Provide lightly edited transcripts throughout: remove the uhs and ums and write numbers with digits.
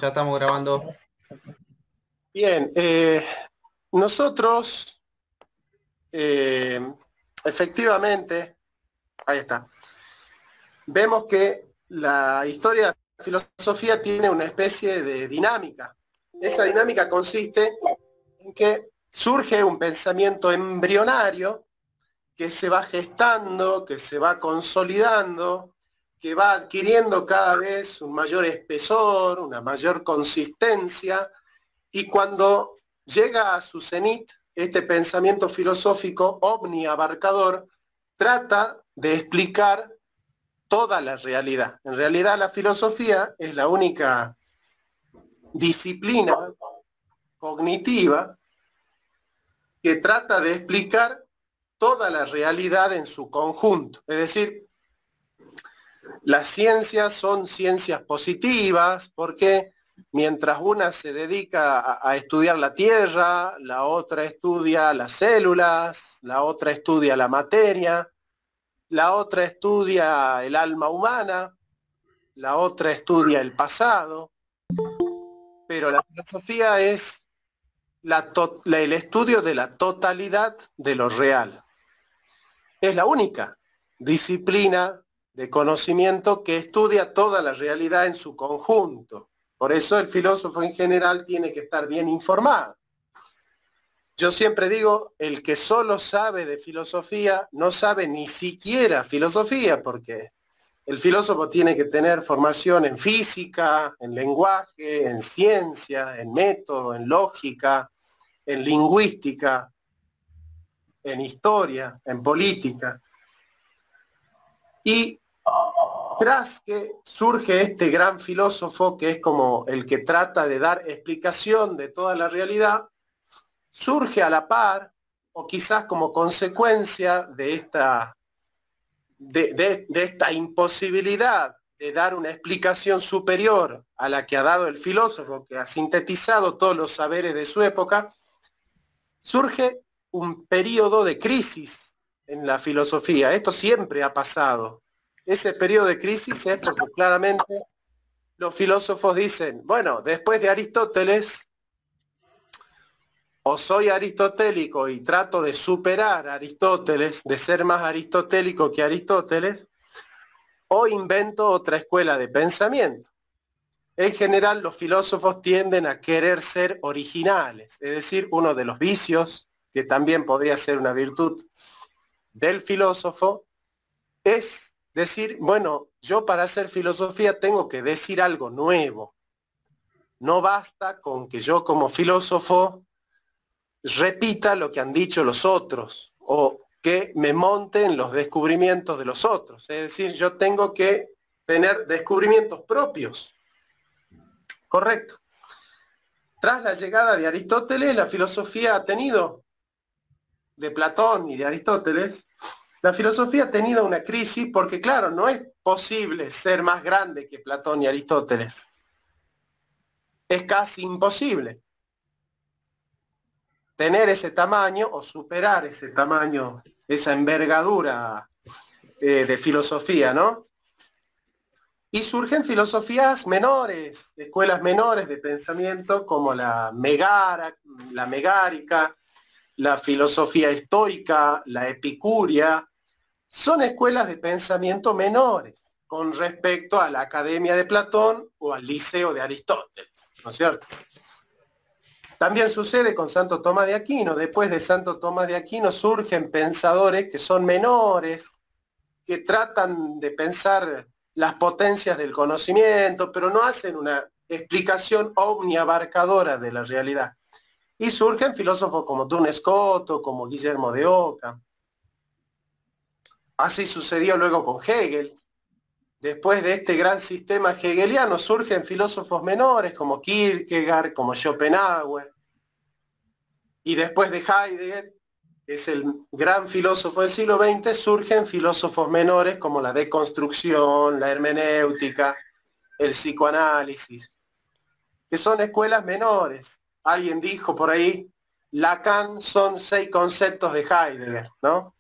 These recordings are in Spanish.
Ya estamos grabando. Bien, nosotros eh, efectivamente, ahí está, vemos que la historia de la filosofía tiene una especie de dinámica. Esa dinámica consiste en que surge un pensamiento embrionario que se va gestando, que se va consolidando, que va adquiriendo cada vez un mayor espesor, una mayor consistencia, y cuando llega a su cenit, este pensamiento filosófico omniabarcador trata de explicar toda la realidad. En realidad la filosofía es la única disciplina cognitiva que trata de explicar toda la realidad en su conjunto. Es decir, las ciencias son ciencias positivas porque mientras una se dedica a estudiar la Tierra, la otra estudia las células, la otra estudia la materia, la otra estudia el alma humana, la otra estudia el pasado, pero la filosofía es el estudio de la totalidad de lo real. Es la única disciplina de conocimiento que estudia toda la realidad en su conjunto. Por eso el filósofo en general tiene que estar bien informado. Yo siempre digo, el que solo sabe de filosofía no sabe ni siquiera filosofía, porque el filósofo tiene que tener formación en física, en lenguaje, en ciencia, en método, en lógica, en lingüística, en historia, en política. Y tras que surge este gran filósofo, que es como el que trata de dar explicación de toda la realidad, surge a la par, o quizás como consecuencia de esta imposibilidad de dar una explicación superior a la que ha dado el filósofo, que ha sintetizado todos los saberes de su época, surge un periodo de crisis en la filosofía. Esto siempre ha pasado. Ese periodo de crisis es porque claramente los filósofos dicen, bueno, después de Aristóteles, o soy aristotélico y trato de superar a Aristóteles, de ser más aristotélico que Aristóteles, o invento otra escuela de pensamiento. En general, los filósofos tienden a querer ser originales, es decir, uno de los vicios, que también podría ser una virtud del filósofo, es decir, bueno, yo para hacer filosofía tengo que decir algo nuevo. No basta con que yo como filósofo repita lo que han dicho los otros o que me monte en los descubrimientos de los otros. Es decir, yo tengo que tener descubrimientos propios. Correcto. Tras la llegada de Aristóteles, la filosofía ha tenido, de Platón y de Aristóteles, la filosofía ha tenido una crisis porque, claro, no es posible ser más grande que Platón y Aristóteles. Es casi imposible tener ese tamaño o superar ese tamaño, esa envergadura de filosofía, ¿no? Y surgen filosofías menores, escuelas menores de pensamiento como la megárica, la filosofía estoica, la epicuria. Son escuelas de pensamiento menores con respecto a la Academia de Platón o al Liceo de Aristóteles, ¿no es cierto? También sucede con Santo Tomás de Aquino. Después de Santo Tomás de Aquino surgen pensadores que son menores, que tratan de pensar las potencias del conocimiento, pero no hacen una explicación omniabarcadora de la realidad. Y surgen filósofos como Duns Scotus, como Guillermo de Ockham. Así sucedió luego con Hegel. Después de este gran sistema hegeliano surgen filósofos menores como Kierkegaard, como Schopenhauer. Y después de Heidegger, que es el gran filósofo del siglo XX, surgen filósofos menores como la deconstrucción, la hermenéutica, el psicoanálisis, que son escuelas menores. Alguien dijo por ahí, Lacan son 6 conceptos de Heidegger, ¿no?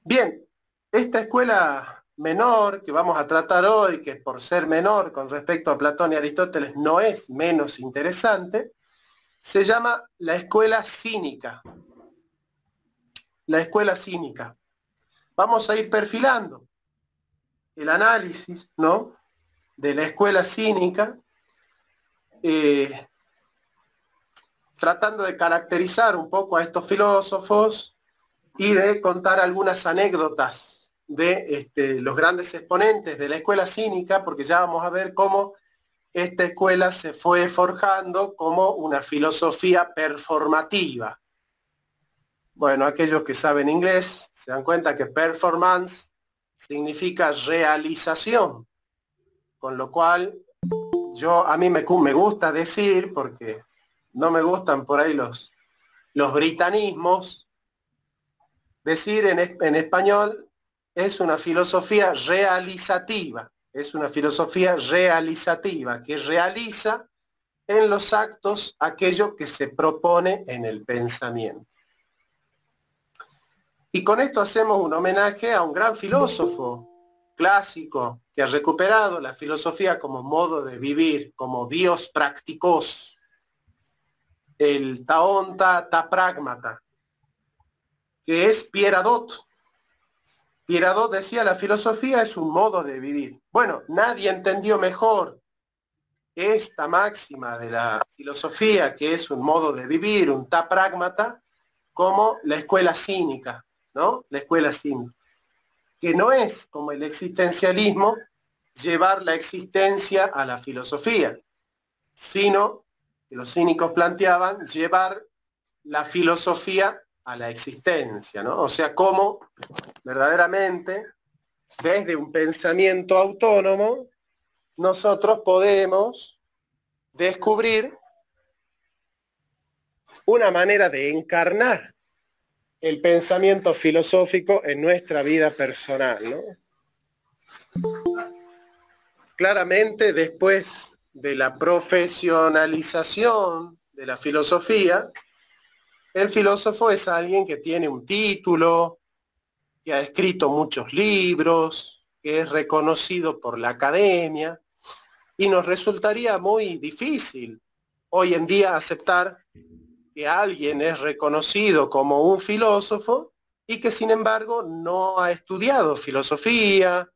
Bien, esta escuela menor que vamos a tratar hoy, que por ser menor con respecto a Platón y Aristóteles no es menos interesante, se llama la escuela cínica. La escuela cínica. Vamos a ir perfilando el análisis, ¿no?, de la escuela cínica, tratando de caracterizar un poco a estos filósofos y de contar algunas anécdotas de los grandes exponentes de la escuela cínica, porque ya vamos a ver cómo esta escuela se fue forjando como una filosofía performativa. Bueno, aquellos que saben inglés se dan cuenta que performance significa realización, con lo cual a mí me gusta decir, porque no me gustan por ahí los britanismos, decir en español es una filosofía realizativa, es una filosofía realizativa que realiza en los actos aquello que se propone en el pensamiento. Y con esto hacemos un homenaje a un gran filósofo clásico que ha recuperado la filosofía como modo de vivir, como bios practicos, el taonta ta pragmata, que es Pierre Hadot. Pierre Hadot decía, la filosofía es un modo de vivir. Bueno, nadie entendió mejor esta máxima de la filosofía, que es un modo de vivir, un ta pragmata, como la escuela cínica, ¿no? La escuela cínica, que no es como el existencialismo llevar la existencia a la filosofía, sino que los cínicos planteaban llevar la filosofía a la existencia, ¿no? O sea, cómo verdaderamente desde un pensamiento autónomo nosotros podemos descubrir una manera de encarnar el pensamiento filosófico en nuestra vida personal, ¿no? Claramente, después de la profesionalización de la filosofía, el filósofo es alguien que tiene un título, que ha escrito muchos libros, que es reconocido por la academia, y nos resultaría muy difícil hoy en día aceptar que alguien es reconocido como un filósofo y que sin embargo no ha estudiado filosofía,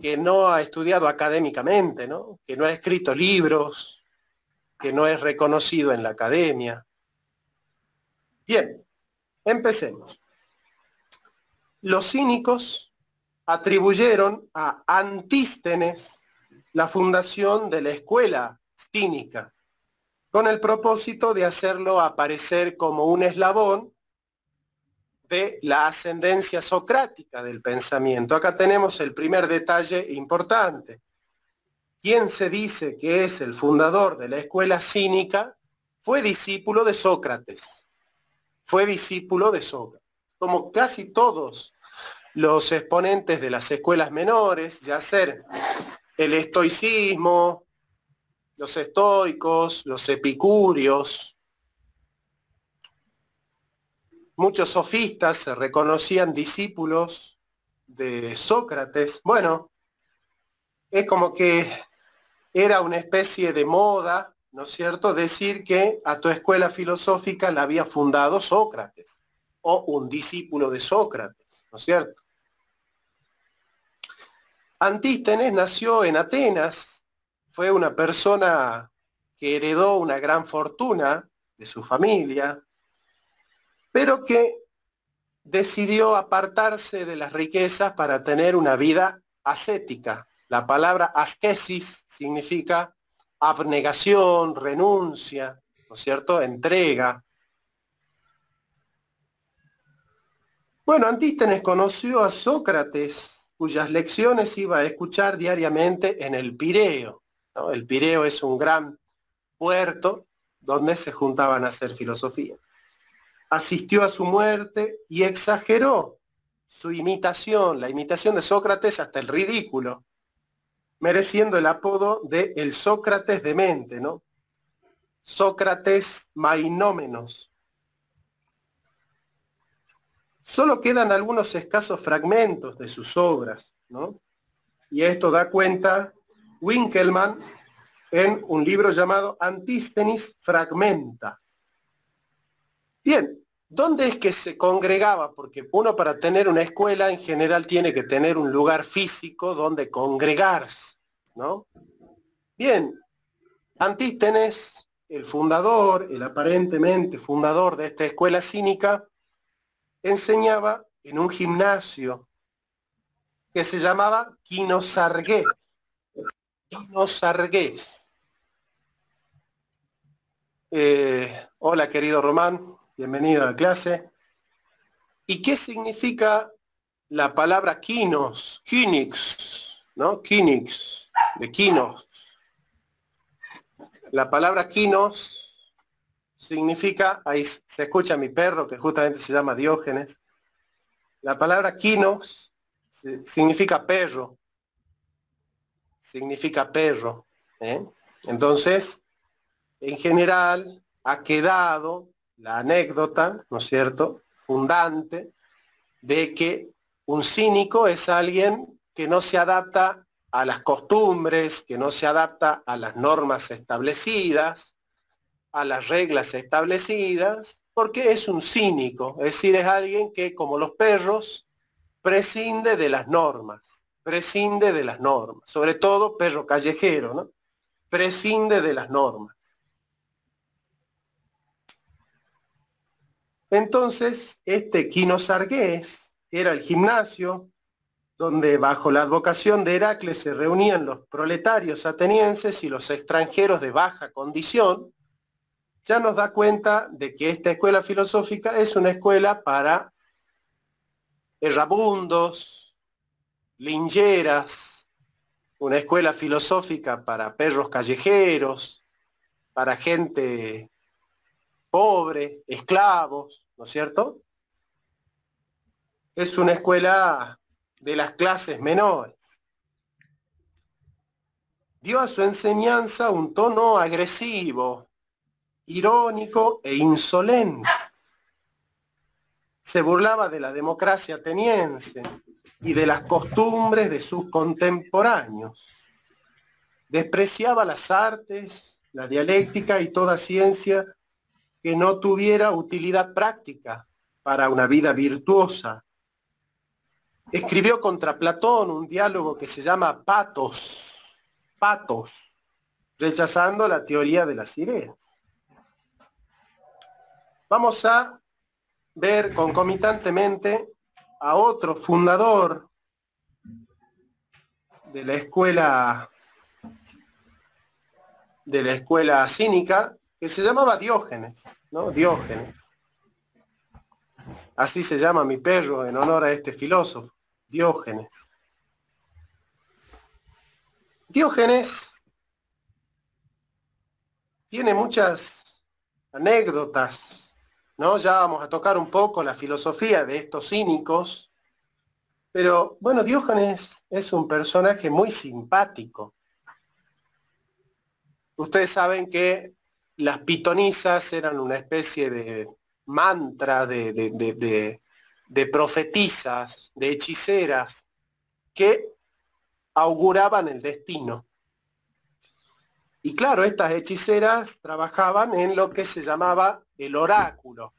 que no ha estudiado académicamente, ¿no?, que no ha escrito libros, que no es reconocido en la academia. Bien, empecemos. Los cínicos atribuyeron a Antístenes la fundación de la escuela cínica, con el propósito de hacerlo aparecer como un eslabón de la ascendencia socrática del pensamiento. Acá tenemos el primer detalle importante. Quien se dice que es el fundador de la escuela cínica fue discípulo de Sócrates. Fue discípulo de Sócrates. Como casi todos los exponentes de las escuelas menores, ya ser el estoicismo, los estoicos, los epicúreos, muchos sofistas se reconocían discípulos de Sócrates. Bueno, es como que era una especie de moda, ¿no es cierto?, decir que a tu escuela filosófica la había fundado Sócrates, o un discípulo de Sócrates, ¿no es cierto? Antístenes nació en Atenas, fue una persona que heredó una gran fortuna de su familia, pero que decidió apartarse de las riquezas para tener una vida ascética. La palabra ascesis significa abnegación, renuncia, ¿no es cierto?, entrega. Bueno, Antístenes conoció a Sócrates, cuyas lecciones iba a escuchar diariamente en el Pireo, ¿no? El Pireo es un gran puerto donde se juntaban a hacer filosofía. Asistió a su muerte y exageró su imitación, la imitación de Sócrates hasta el ridículo, mereciendo el apodo de el Sócrates demente, ¿no? Sócrates mainómenos. Solo quedan algunos escasos fragmentos de sus obras, ¿no? Y esto da cuenta Winkelmann en un libro llamado Antisthenes Fragmenta. Bien, ¿dónde es que se congregaba? Porque uno, para tener una escuela en general tiene que tener un lugar físico donde congregarse, ¿no? Bien, Antístenes, el fundador, el aparentemente fundador de esta escuela cínica, enseñaba en un gimnasio que se llamaba Quinosargués. Quinosargués. Hola, querido Román, bienvenido a la clase. ¿Y qué significa la palabra quinos? Quinix, ¿no? Quinix, de quinos. La palabra quinos significa, ahí se escucha mi perro que justamente se llama Diógenes. La palabra quinos significa perro. Significa perro. ¿Eh? Entonces, en general, ha quedado la anécdota, ¿no es cierto?, fundante, de que un cínico es alguien que no se adapta a las costumbres, que no se adapta a las normas establecidas, a las reglas establecidas, porque es un cínico, es decir, es alguien que, como los perros, prescinde de las normas, sobre todo perro callejero, ¿no? Prescinde de las normas. Entonces, este Quinosargués era el gimnasio donde bajo la advocación de Heracles se reunían los proletarios atenienses y los extranjeros de baja condición, ya nos da cuenta de que esta escuela filosófica es una escuela para errabundos, lingeras, una escuela filosófica para perros callejeros, para gente pobre, esclavos, ¿no es cierto? Es una escuela de las clases menores. Dio a su enseñanza un tono agresivo, irónico e insolente. Se burlaba de la democracia ateniense y de las costumbres de sus contemporáneos. Despreciaba las artes, la dialéctica y toda ciencia que no tuviera utilidad práctica para una vida virtuosa. Escribió contra Platón un diálogo que se llama Patos, rechazando la teoría de las ideas. Vamos a ver concomitantemente a otro fundador de la escuela cínica que se llamaba Diógenes, ¿no? Diógenes. Así se llama mi perro en honor a este filósofo, Diógenes. Diógenes tiene muchas anécdotas, ¿no? Ya vamos a tocar un poco la filosofía de estos cínicos, pero bueno, Diógenes es un personaje muy simpático. Ustedes saben que las pitonisas eran una especie de mantra, de profetisas, de hechiceras, que auguraban el destino. Y claro, estas hechiceras trabajaban en lo que se llamaba el oráculo,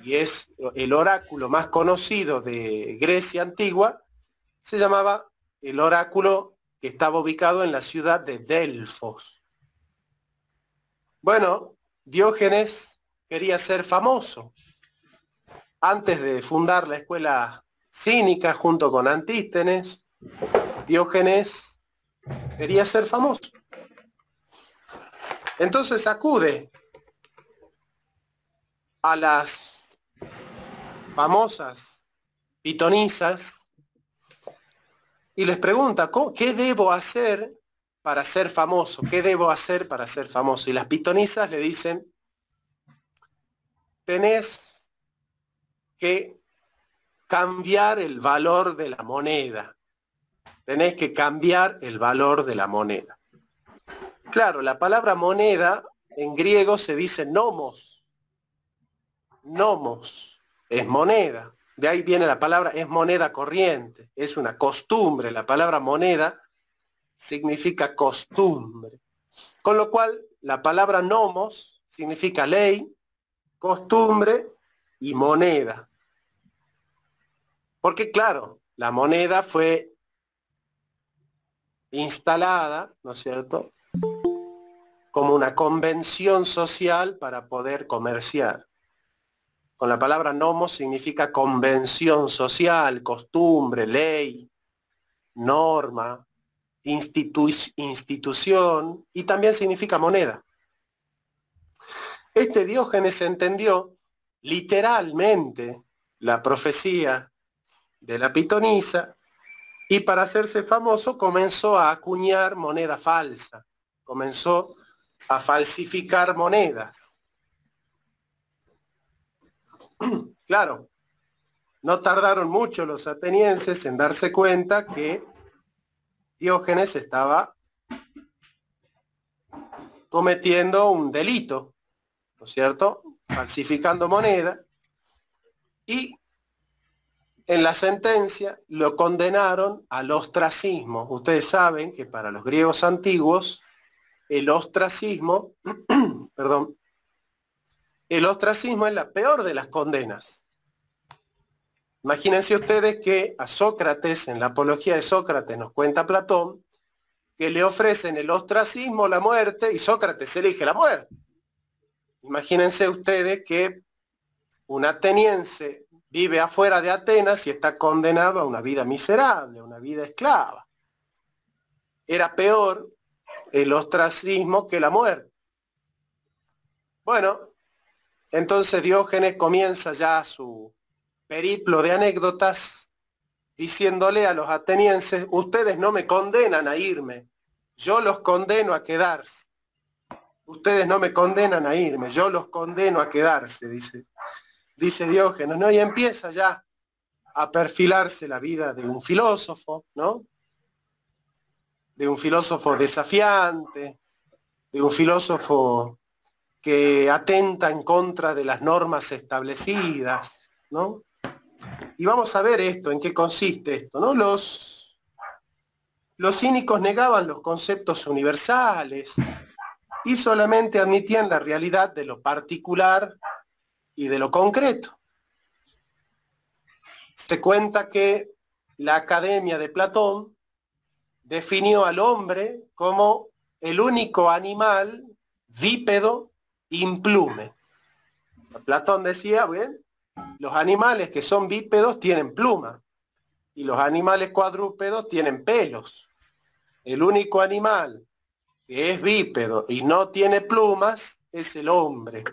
y es el oráculo más conocido de Grecia antigua, se llamaba el oráculo que estaba ubicado en la ciudad de Delfos. Bueno, Diógenes quería ser famoso. Antes de fundar la escuela cínica junto con Antístenes, Diógenes quería ser famoso. Entonces acude a las famosas pitonisas y les pregunta, ¿qué debo hacer para ser famoso? ¿Qué debo hacer para ser famoso? Y las pitonisas le dicen, tenés que cambiar el valor de la moneda. Tenés que cambiar el valor de la moneda. Claro, la palabra moneda en griego se dice nomos. Nomos es moneda. De ahí viene la palabra, es moneda corriente, es una costumbre. La palabra moneda significa costumbre. Con lo cual, la palabra nomos significa ley, costumbre y moneda. Porque claro, la moneda fue instalada, ¿no es cierto?, como una convención social para poder comerciar. Con la palabra nomos significa convención social, costumbre, ley, norma, institución, y también significa moneda. Este Diógenes entendió literalmente la profecía de la pitonisa y para hacerse famoso comenzó a acuñar moneda falsa, comenzó a falsificar monedas. Claro, no tardaron mucho los atenienses en darse cuenta que Diógenes estaba cometiendo un delito, ¿no es cierto?, falsificando moneda, y en la sentencia lo condenaron al ostracismo. Ustedes saben que para los griegos antiguos el ostracismo, perdón, el ostracismo es la peor de las condenas. Imagínense ustedes que a Sócrates, en la Apología de Sócrates, nos cuenta Platón, que le ofrecen el ostracismo, la muerte, y Sócrates elige la muerte. Imagínense ustedes que un ateniense vive afuera de Atenas y está condenado a una vida miserable, a una vida esclava. Era peor el ostracismo que la muerte. Bueno, entonces Diógenes comienza ya su periplo de anécdotas diciéndole a los atenienses, ustedes no me condenan a irme, yo los condeno a quedarse. Ustedes no me condenan a irme, yo los condeno a quedarse, dice Diógenes, ¿no? Y empieza ya a perfilarse la vida de un filósofo, ¿no? De un filósofo desafiante, de un filósofo que atenta en contra de las normas establecidas, ¿no? Y vamos a ver esto, en qué consiste esto, ¿no? Los cínicos negaban los conceptos universales y solamente admitían la realidad de lo particular y de lo concreto. Se cuenta que la Academia de Platón definió al hombre como el único animal bípedo implume. Platón decía, bien, los animales que son bípedos tienen pluma y los animales cuadrúpedos tienen pelos. El único animal que es bípedo y no tiene plumas es el hombre.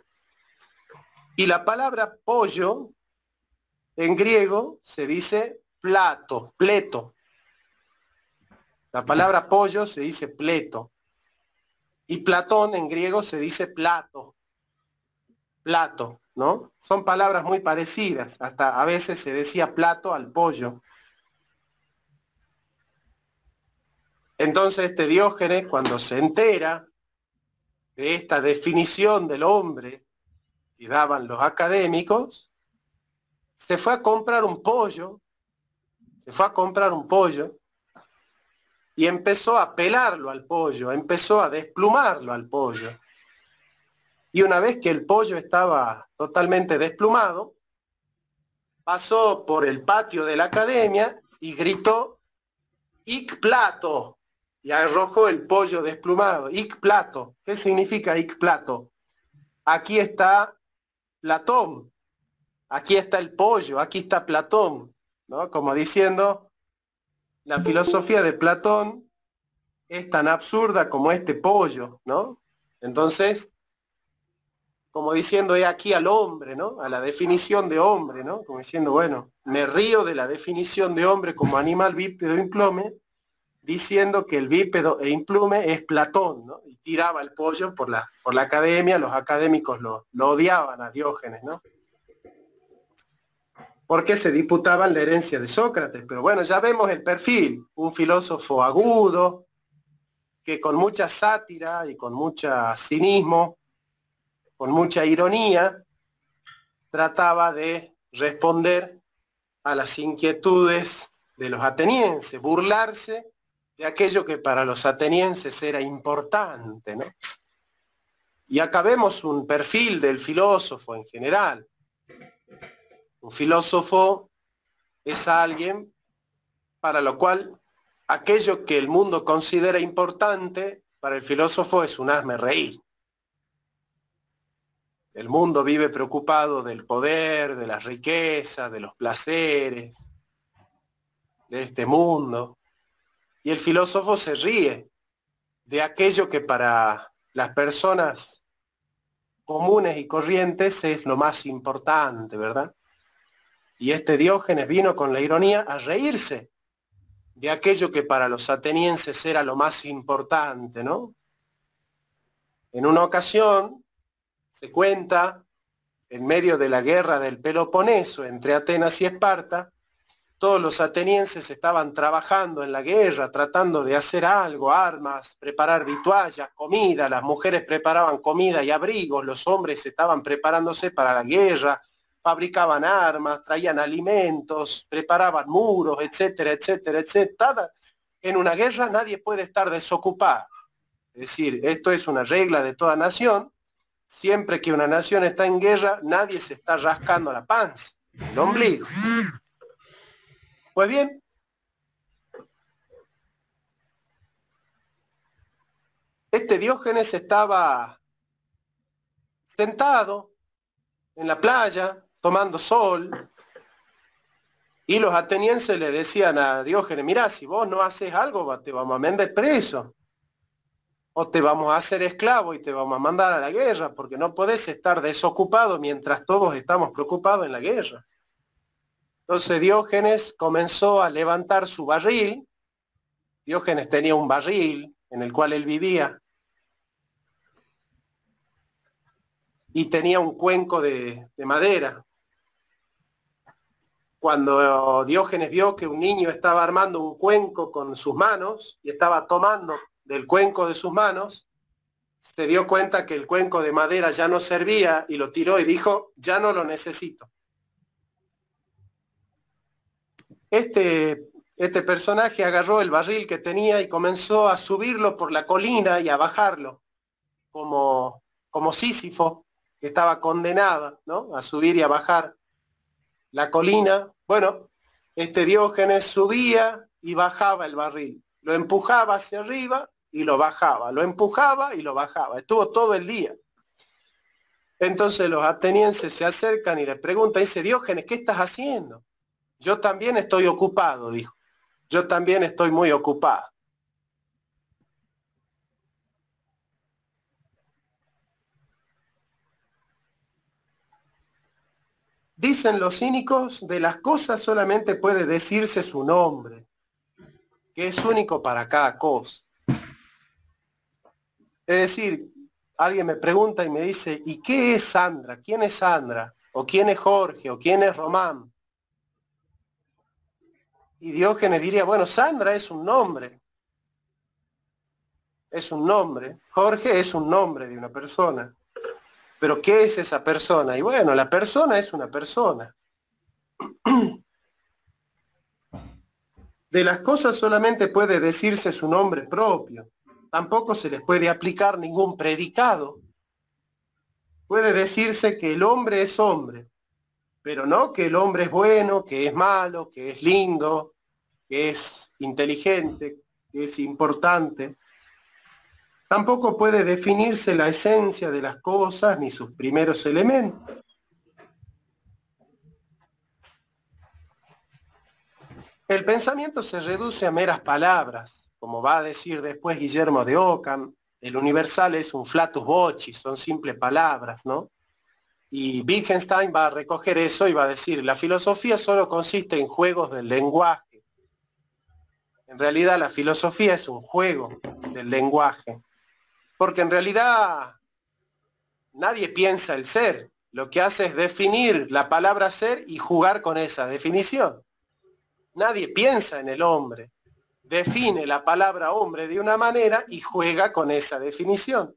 Y la palabra pollo en griego se dice plato, pleto. La palabra pollo se dice pleto. Y Platón en griego se dice plato. Plato, ¿no? Son palabras muy parecidas. Hasta a veces se decía plato al pollo. Entonces este Diógenes, cuando se entera de esta definición del hombre que daban los académicos, se fue a comprar un pollo, y empezó a pelarlo al pollo, empezó a desplumarlo al pollo. Y una vez que el pollo estaba totalmente desplumado, pasó por el patio de la academia y gritó, "Hic plato", y arrojó el pollo desplumado. Hic plato. ¿Qué significa hic plato? Aquí está Platón, aquí está el pollo, aquí está Platón, ¿no? Como diciendo, la filosofía de Platón es tan absurda como este pollo, ¿no? Entonces, como diciendo, he aquí al hombre, ¿no? A la definición de hombre, ¿no? Como diciendo, bueno, me río de la definición de hombre como animal bípedo implume, diciendo que el bípedo e implume es Platón, ¿no? Y tiraba el pollo por la academia, los académicos lo odiaban a Diógenes, ¿no? Porque se disputaban la herencia de Sócrates. Pero bueno, ya vemos el perfil, un filósofo agudo, que con mucha sátira y con mucho cinismo, con mucha ironía, trataba de responder a las inquietudes de los atenienses, burlarse de aquello que para los atenienses era importante, ¿no? Y acá vemos un perfil del filósofo en general. Un filósofo es alguien para lo cual aquello que el mundo considera importante, para el filósofo es un hazme reír. El mundo vive preocupado del poder, de las riquezas, de los placeres, de este mundo. Y el filósofo se ríe de aquello que para las personas comunes y corrientes es lo más importante, ¿verdad? Y este Diógenes vino con la ironía a reírse de aquello que para los atenienses era lo más importante, ¿no? En una ocasión se cuenta, en medio de la guerra del Peloponeso entre Atenas y Esparta, todos los atenienses estaban trabajando en la guerra, tratando de hacer algo, armas, preparar vituallas, comida, las mujeres preparaban comida y abrigos, los hombres estaban preparándose para la guerra, fabricaban armas, traían alimentos, preparaban muros, etcétera, etcétera, etcétera. En una guerra nadie puede estar desocupado. Es decir, esto es una regla de toda nación. Siempre que una nación está en guerra, nadie se está rascando la panza, el ombligo. Pues bien, este Diógenes estaba sentado en la playa, tomando sol, y los atenienses le decían a Diógenes, mirá, si vos no haces algo, te vamos a mandar preso, o te vamos a hacer esclavo y te vamos a mandar a la guerra, porque no podés estar desocupado mientras todos estamos preocupados en la guerra. Entonces Diógenes comenzó a levantar su barril. Diógenes tenía un barril en el cual él vivía, y tenía un cuenco de madera. Cuando Diógenes vio que un niño estaba armando un cuenco con sus manos y estaba tomando del cuenco de sus manos, se dio cuenta que el cuenco de madera ya no servía y lo tiró y dijo, ya no lo necesito. Este personaje agarró el barril que tenía y comenzó a subirlo por la colina y a bajarlo, como Sísifo, que estaba condenada, ¿no?, a subir y a bajar la colina. Bueno, este Diógenes subía y bajaba el barril, lo empujaba hacia arriba y lo bajaba, lo empujaba y lo bajaba, estuvo todo el día. Entonces los atenienses se acercan y le preguntan, dice, Diógenes, ¿qué estás haciendo? Yo también estoy ocupado, dijo, yo también estoy muy ocupado. Dicen los cínicos, de las cosas solamente puede decirse su nombre, que es único para cada cosa. Es decir, alguien me pregunta y me dice, ¿y qué es Sandra? ¿Quién es Sandra? ¿O quién es Jorge? ¿O quién es Román? Y Diógenes diría, bueno, Sandra es un nombre. Es un nombre. Jorge es un nombre de una persona. Pero ¿qué es esa persona? Y bueno, la persona es una persona. De las cosas solamente puede decirse su nombre propio. Tampoco se les puede aplicar ningún predicado. Puede decirse que el hombre es hombre, pero no que el hombre es bueno, que es malo, que es lindo, que es inteligente, que es importante. Tampoco puede definirse la esencia de las cosas ni sus primeros elementos. El pensamiento se reduce a meras palabras, como va a decir después Guillermo de Ockham. El universal es un flatus vocis, son simples palabras, ¿no? Y Wittgenstein va a recoger eso y va a decir, la filosofía solo consiste en juegos del lenguaje. En realidad la filosofía es un juego del lenguaje, porque en realidad nadie piensa el ser, lo que hace es definir la palabra ser y jugar con esa definición. Nadie piensa en el hombre, define la palabra hombre de una manera y juega con esa definición.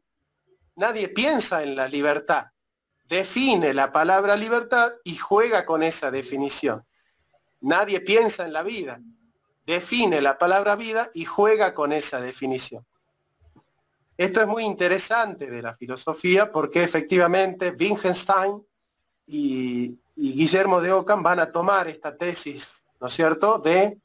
Nadie piensa en la libertad, define la palabra libertad y juega con esa definición. Nadie piensa en la vida. Define la palabra vida y juega con esa definición. Esto es muy interesante de la filosofía porque efectivamente Wittgenstein y Guillermo de Ockham van a tomar esta tesis, ¿no es cierto?, de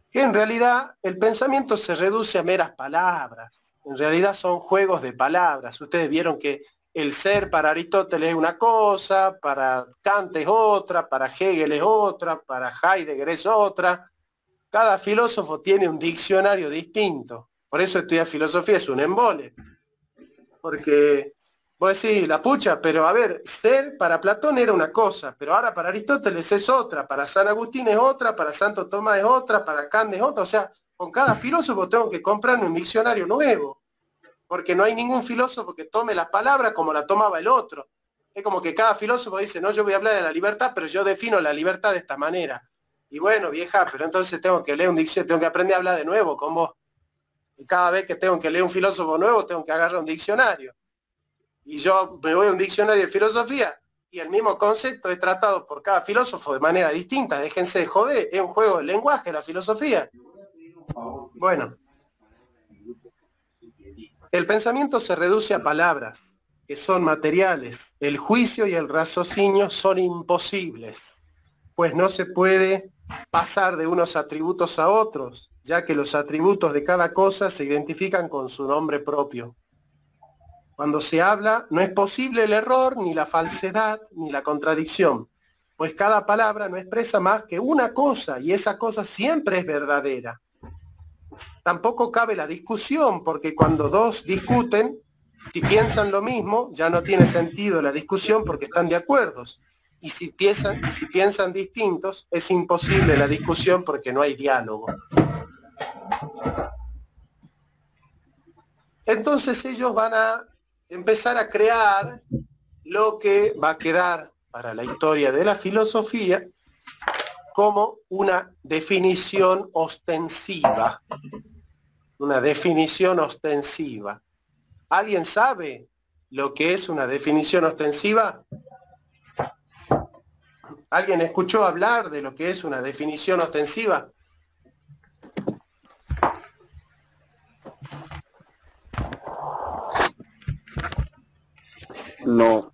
que en realidad el pensamiento se reduce a meras palabras. En realidad son juegos de palabras. Ustedes vieron que el ser para Aristóteles es una cosa, para Kant es otra, para Hegel es otra, para Heidegger es otra. Cada filósofo tiene un diccionario distinto. Por eso estudiar filosofía es un embole. Porque vos decís, la pucha, pero a ver, ser para Platón era una cosa, pero ahora para Aristóteles es otra, para San Agustín es otra, para Santo Tomás es otra, para Kant es otra. O sea, con cada filósofo tengo que comprarme un diccionario nuevo, porque no hay ningún filósofo que tome las palabras como la tomaba el otro. Es como que cada filósofo dice, no, yo voy a hablar de la libertad, pero yo defino la libertad de esta manera. Y bueno, vieja, pero entonces tengo que leer un diccionario, tengo que aprender a hablar de nuevo con vos. Y cada vez que tengo que leer un filósofo nuevo, tengo que agarrar un diccionario. Y yo me voy a un diccionario de filosofía y el mismo concepto es tratado por cada filósofo de manera distinta. Déjense de joder, es un juego de lenguaje la filosofía. Bueno, el pensamiento se reduce a palabras que son materiales. El juicio y el raciocinio son imposibles, pues no se puede pasar de unos atributos a otros, ya que los atributos de cada cosa se identifican con su nombre propio. Cuando se habla, no es posible el error, ni la falsedad, ni la contradicción, pues cada palabra no expresa más que una cosa, y esa cosa siempre es verdadera. Tampoco cabe la discusión, porque cuando dos discuten, si piensan lo mismo, ya no tiene sentido la discusión porque están de acuerdo. Y si piensan distintos, es imposible la discusión porque no hay diálogo. Entonces ellos van a empezar a crear lo que va a quedar para la historia de la filosofía como una definición ostensiva. Una definición ostensiva. ¿Alguien sabe lo que es una definición ostensiva? ¿Alguien escuchó hablar de lo que es una definición ostensiva? No.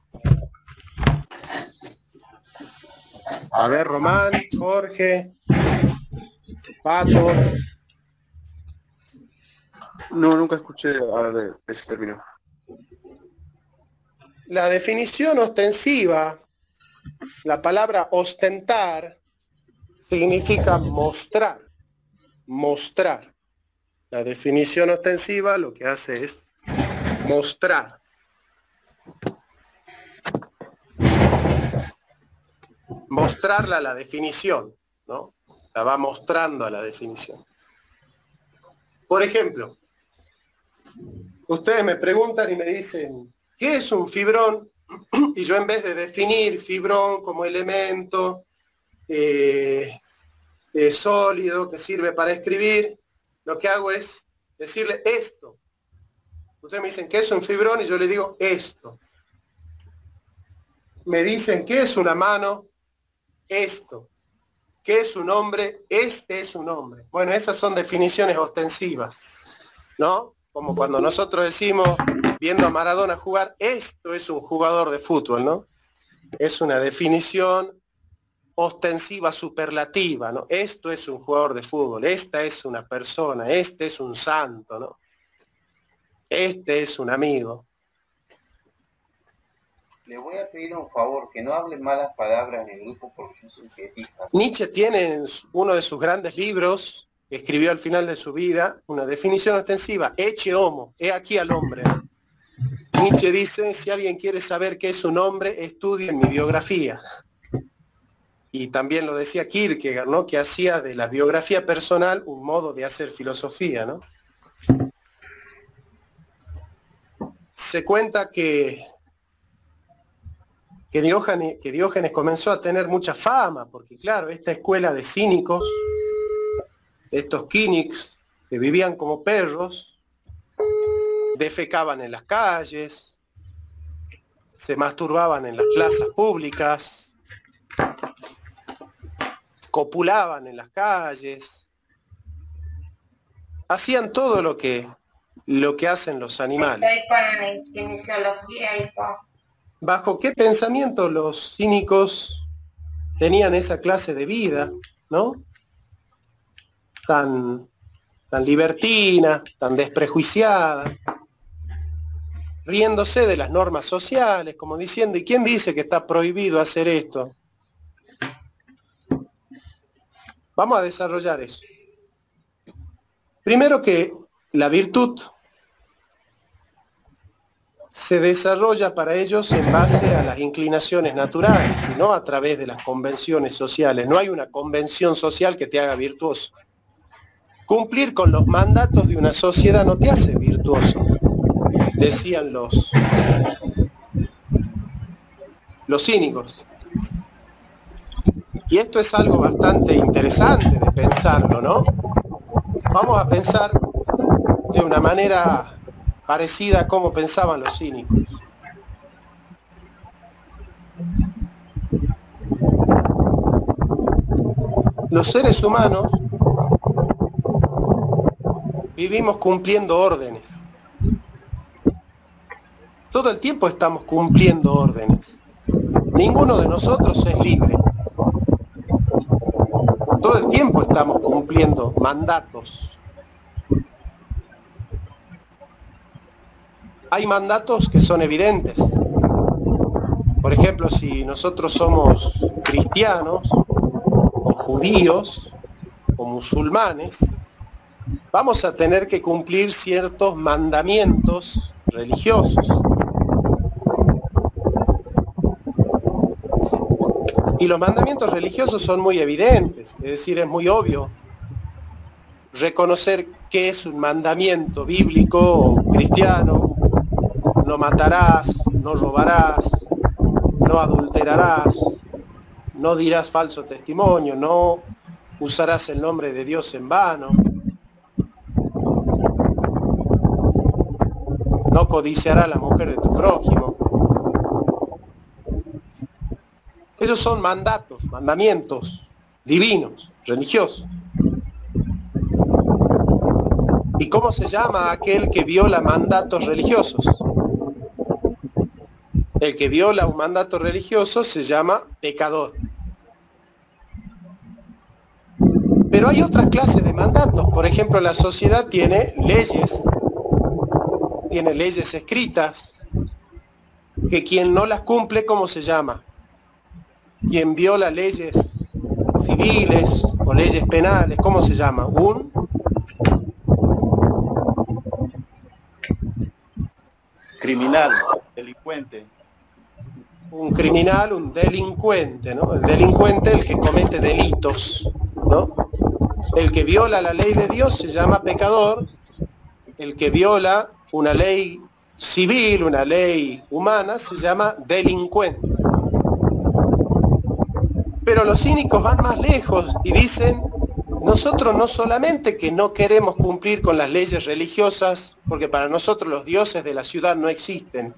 A ver, Román, Jorge, Pato. No, nunca escuché hablar de ese término. La definición ostensiva, la palabra ostentar, significa mostrar. Mostrar. La definición ostensiva lo que hace es mostrar. Mostrarla a la definición, ¿no? La va mostrando a la definición. Por ejemplo, ustedes me preguntan y me dicen, ¿qué es un fibrón? Y yo en vez de definir fibrón como elemento sólido que sirve para escribir, lo que hago es decirle esto. Ustedes me dicen, ¿qué es un fibrón? Y yo les digo esto. Me dicen, ¿qué es una mano? Esto. ¿Qué es un hombre? Este es un hombre. Bueno, esas son definiciones ostensivas, ¿no? Como cuando nosotros decimos, viendo a Maradona jugar, esto es un jugador de fútbol, ¿no? Es una definición ostensiva superlativa, ¿no? Esto es un jugador de fútbol, esta es una persona, este es un santo, ¿no? Este es un amigo. Le voy a pedir un favor, que no hable malas palabras en el grupo porque yo soy pietista. Nietzsche tiene en uno de sus grandes libros, que escribió al final de su vida, una definición ostensiva, ecce homo, he aquí al hombre. Nietzsche dice, si alguien quiere saber qué es un hombre, estudie mi biografía. Y también lo decía Kierkegaard, ¿no? Que hacía de la biografía personal un modo de hacer filosofía, ¿no? Se cuenta que Diógenes comenzó a tener mucha fama, porque claro, esta escuela de cínicos, estos quínics que vivían como perros, defecaban en las calles, se masturbaban en las plazas públicas, copulaban en las calles, hacían todo lo que hacen los animales. ¿Bajo qué pensamiento los cínicos tenían esa clase de vida, ¿no? Tan libertina, tan desprejuiciada, riéndose de las normas sociales, como diciendo, ¿y quién dice que está prohibido hacer esto? Vamos a desarrollar eso. Primero, que la virtud se desarrolla para ellos en base a las inclinaciones naturales y no a través de las convenciones sociales. No hay una convención social que te haga virtuoso. Cumplir con los mandatos de una sociedad no te hace virtuoso, decían los cínicos. Y esto es algo bastante interesante de pensarlo, ¿no? Vamos a pensar de una manera parecida a cómo pensaban los cínicos. Los seres humanos vivimos cumpliendo órdenes. Todo el tiempo estamos cumpliendo órdenes. Ninguno de nosotros es libre. Todo el tiempo estamos cumpliendo mandatos. Hay mandatos que son evidentes. Por ejemplo, si nosotros somos cristianos, o judíos, o musulmanes, vamos a tener que cumplir ciertos mandamientos religiosos. Y los mandamientos religiosos son muy evidentes, es decir, es muy obvio reconocer qué es un mandamiento bíblico o cristiano. No matarás, no robarás, no adulterarás, no dirás falso testimonio, no usarás el nombre de Dios en vano, no codiciarás la mujer de tu prójimo. Esos son mandatos, mandamientos divinos, religiosos. ¿Y cómo se llama aquel que viola mandatos religiosos? El que viola un mandato religioso se llama pecador. Pero hay otras clases de mandatos. Por ejemplo, la sociedad tiene leyes escritas, que quien no las cumple, ¿cómo se llama? Quien viola leyes civiles o leyes penales, ¿cómo se llama? Un criminal, delincuente. Un criminal, un delincuente, ¿no? El delincuente, el que comete delitos, ¿no? El que viola la ley de Dios se llama pecador. El que viola una ley civil, una ley humana, se llama delincuente. Pero los cínicos van más lejos y dicen, nosotros no solamente que no queremos cumplir con las leyes religiosas, porque para nosotros los dioses de la ciudad no existen,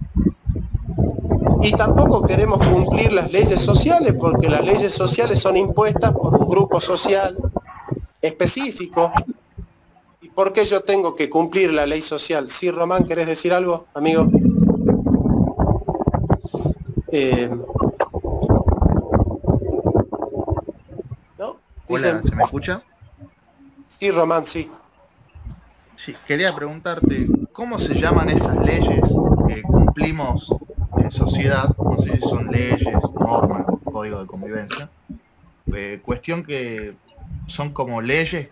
y tampoco queremos cumplir las leyes sociales, porque las leyes sociales son impuestas por un grupo social específico. ¿Y por qué yo tengo que cumplir la ley social? Sí, Román, ¿querés decir algo, amigo? ¿No? Hola, ¿se me escucha? Sí, Román, sí. Sí, quería preguntarte, ¿cómo se llaman esas leyes que cumplimos en sociedad? No sé si son leyes, normas, código de convivencia. Cuestión que son como leyes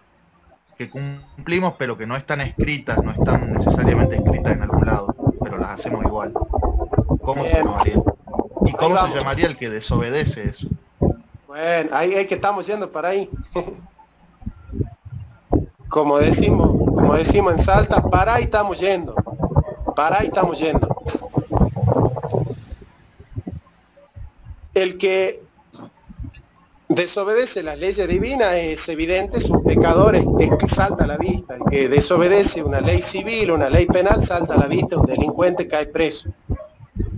que cumplimos pero que no están escritas, no están necesariamente escritas en algún lado, pero las hacemos igual. ¿Cómo se llamaría? ¿Y cómo se llamaría el que desobedece eso? Bueno, ahí es que estamos yendo para ahí. Como decimos en Salta, para ahí estamos yendo. Para ahí estamos yendo. El que desobedece las leyes divinas es evidente, es un pecador, es que salta a la vista. El que desobedece una ley civil, una ley penal, salta a la vista, un delincuente cae preso.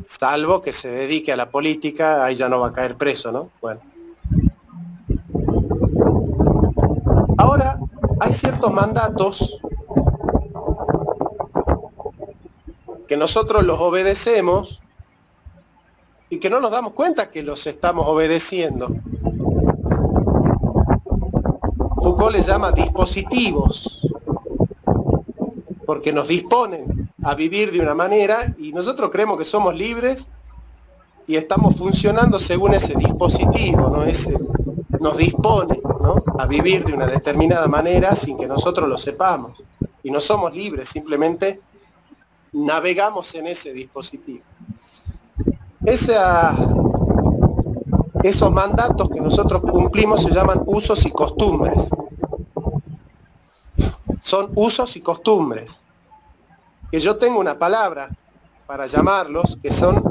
Salvo que se dedique a la política, ahí ya no va a caer preso, ¿no? Bueno. hay ciertos mandatos que nosotros los obedecemos y que no nos damos cuenta que los estamos obedeciendo. Foucault les llama dispositivos, porque nos disponen a vivir de una manera y nosotros creemos que somos libres y estamos funcionando según ese dispositivo, ¿no? Nos dispone, ¿no?, a vivir de una determinada manera sin que nosotros lo sepamos. Y no somos libres, simplemente navegamos en ese dispositivo. Esos mandatos que nosotros cumplimos se llaman usos y costumbres. Son usos y costumbres. Que yo tengo una palabra para llamarlos, que son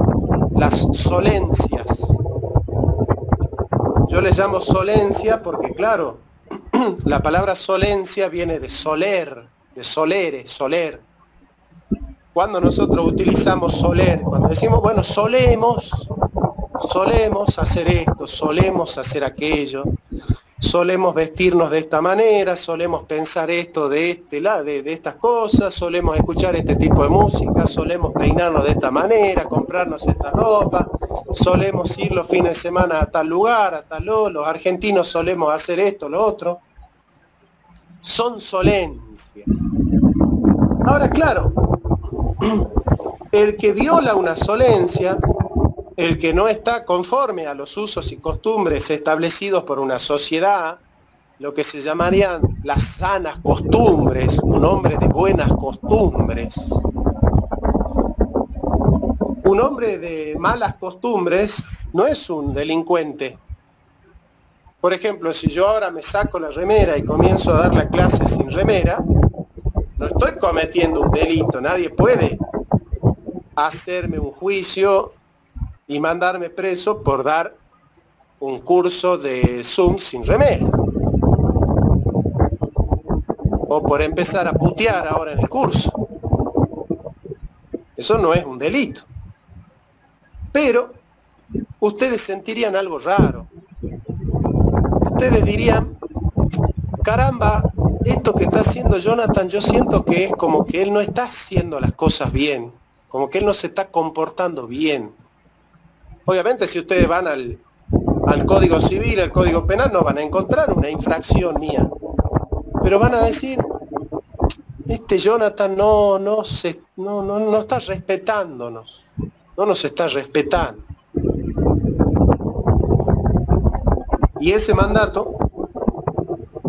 las solencias. Yo les llamo solencia porque, claro, la palabra solencia viene de soler, de solere, soler. Cuando nosotros utilizamos soler, cuando decimos, bueno, solemos hacer esto, solemos hacer aquello, solemos vestirnos de esta manera, solemos pensar esto de estas cosas, solemos escuchar este tipo de música, solemos peinarnos de esta manera, comprarnos esta ropa, solemos ir los fines de semana a tal lugar, a tal otro, los argentinos solemos hacer esto, lo otro. Son solencias. Ahora, claro, el que viola una solencia, el que no está conforme a los usos y costumbres establecidos por una sociedad, lo que se llamarían las sanas costumbres, un hombre de buenas costumbres. Un hombre de malas costumbres no es un delincuente. Por ejemplo, si yo ahora me saco la remera y comienzo a dar la clase sin remera, no estoy cometiendo un delito. Nadie puede hacerme un juicio y mandarme preso por dar un curso de Zoom sin remera. O por empezar a putear ahora en el curso. Eso no es un delito. Pero ustedes sentirían algo raro. Ustedes dirían, caramba, esto que está haciendo Jonathan, yo siento que es como que él no está haciendo las cosas bien, como que él no se está comportando bien. Obviamente, si ustedes van al Código Civil, al Código Penal, no van a encontrar una infracción mía. Pero van a decir, este Jonathan no está respetándonos, no nos está respetando. Y ese mandato,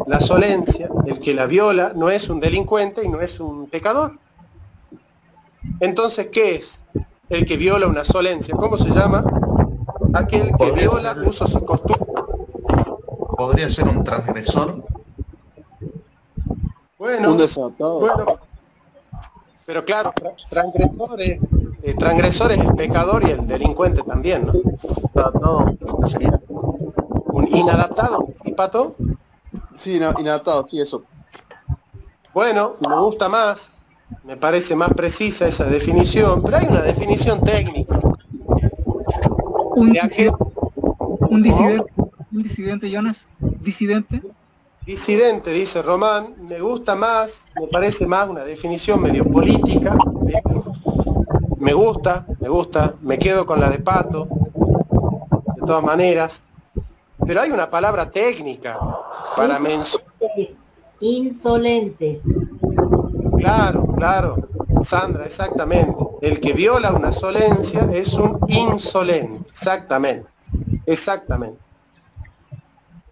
la solencia, el que la viola, no es un delincuente y no es un pecador. Entonces, ¿qué es el que viola una solencia? ¿Cómo se llama? Aquel que viola usos y costumbres. ¿Podría ser un transgresor? Bueno, Un desatado. bueno, pero claro, transgresor es el pecador y el delincuente también, ¿no? No, sería. Un inadaptado, ¿sí, Pato? Sí, inadaptado, sí, eso. Bueno, me gusta más, me parece más precisa esa definición, pero hay una definición técnica. Un De aquel- disidente, Jonas, disidente. Disidente, dice Román, me gusta más, me parece más una definición medio política. Me gusta, me quedo con la de Pato, de todas maneras. Pero hay una palabra técnica para mencionar. Insolente. Claro, Sandra, exactamente. El que viola una solencia es un insolente, exactamente.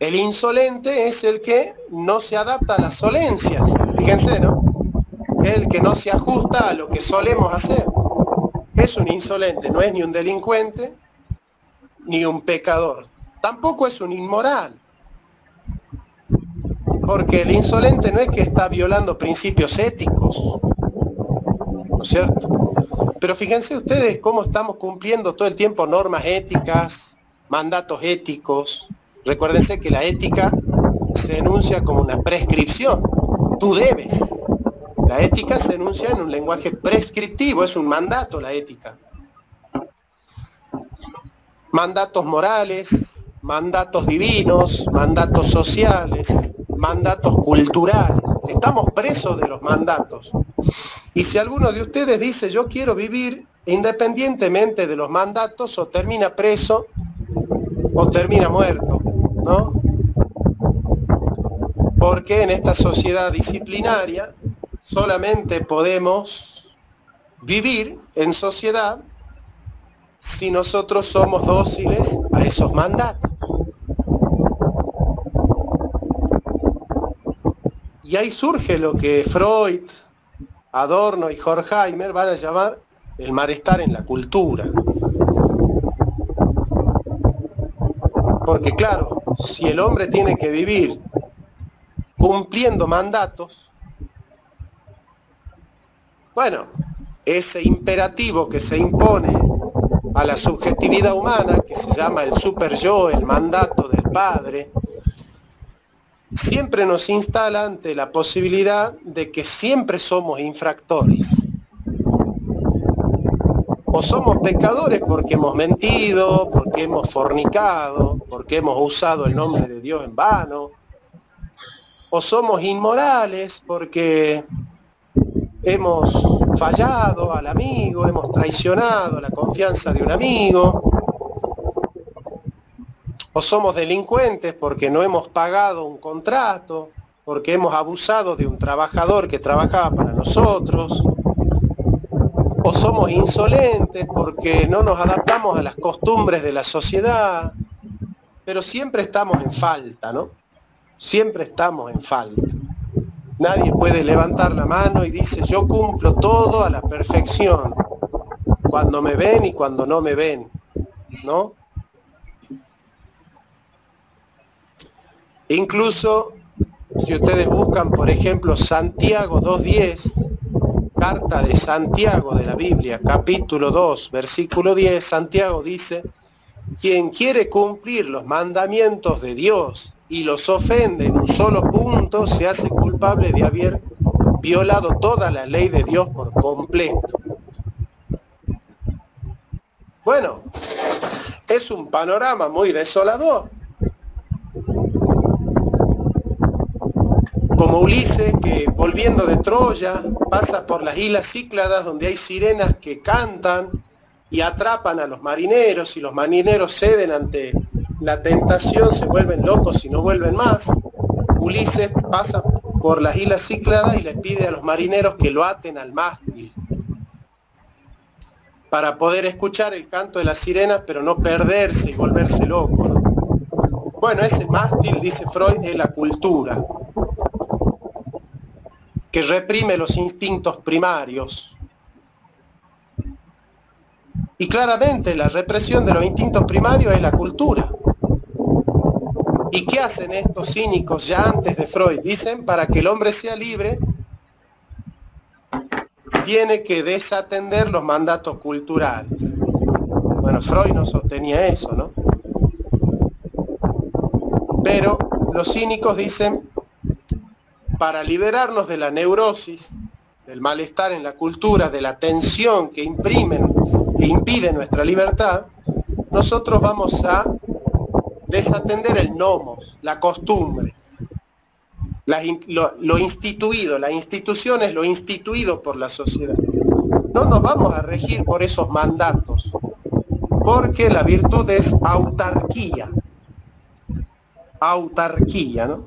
El insolente es el que no se adapta a las solencias, fíjense, ¿no? El que no se ajusta a lo que solemos hacer. Es un insolente, no es ni un delincuente, ni un pecador. Tampoco es un inmoral. Porque el insolente no es que está violando principios éticos, ¿no es cierto? Pero fíjense ustedes cómo estamos cumpliendo todo el tiempo normas éticas, mandatos éticos. Recuérdense que la ética se enuncia como una prescripción. Tú debes. La ética se enuncia en un lenguaje prescriptivo, es un mandato la ética. Mandatos morales, mandatos divinos, mandatos sociales, mandatos culturales. Estamos presos de los mandatos. Y si alguno de ustedes dice yo quiero vivir independientemente de los mandatos, o termina preso o termina muerto, ¿no? Porque en esta sociedad disciplinaria solamente podemos vivir en sociedad si nosotros somos dóciles a esos mandatos. Y ahí surge lo que Freud, Adorno y Horkheimer van a llamar el malestar en la cultura. Porque claro, si el hombre tiene que vivir cumpliendo mandatos, bueno, ese imperativo que se impone a la subjetividad humana, que se llama el super-yo, el mandato del padre, siempre nos instala ante la posibilidad de que siempre somos infractores. O somos pecadores porque hemos mentido, porque hemos fornicado, porque hemos usado el nombre de Dios en vano, o somos inmorales porque hemos fallado al amigo, hemos traicionado la confianza de un amigo, o somos delincuentes porque no hemos pagado un contrato, porque hemos abusado de un trabajador que trabajaba para nosotros, o somos insolentes porque no nos adaptamos a las costumbres de la sociedad, pero siempre estamos en falta, ¿no? Siempre estamos en falta. Nadie puede levantar la mano y dice yo cumplo todo a la perfección, cuando me ven y cuando no me ven, ¿no? Incluso si ustedes buscan, por ejemplo, Santiago 2:10, carta de Santiago de la Biblia, capítulo 2, versículo 10, Santiago dice: quien quiere cumplir los mandamientos de Dios y los ofende en un solo punto, se hace culpable de haber violado toda la ley de Dios por completo. Bueno, es un panorama muy desolador. Como Ulises, que volviendo de Troya pasa por las islas Cícladas, donde hay sirenas que cantan y atrapan a los marineros, y los marineros ceden ante la tentación, se vuelven locos y no vuelven más. Ulises pasa por las islas Cícladas y le pide a los marineros que lo aten al mástil para poder escuchar el canto de las sirenas, pero no perderse y volverse loco, ¿no? Bueno, ese mástil, dice Freud, es la cultura, que reprime los instintos primarios. Y claramente la represión de los instintos primarios es la cultura. ¿Y qué hacen estos cínicos ya antes de Freud? Dicen, para que el hombre sea libre, tiene que desatender los mandatos culturales. Bueno, Freud no sostenía eso, ¿no? Pero los cínicos dicen, para liberarnos de la neurosis, del malestar en la cultura, de la tensión que impide nuestra libertad, nosotros vamos a desatender el nomos, la costumbre, lo instituido, la institución es lo instituido por la sociedad. No nos vamos a regir por esos mandatos, porque la virtud es autarquía. Autarquía, ¿no?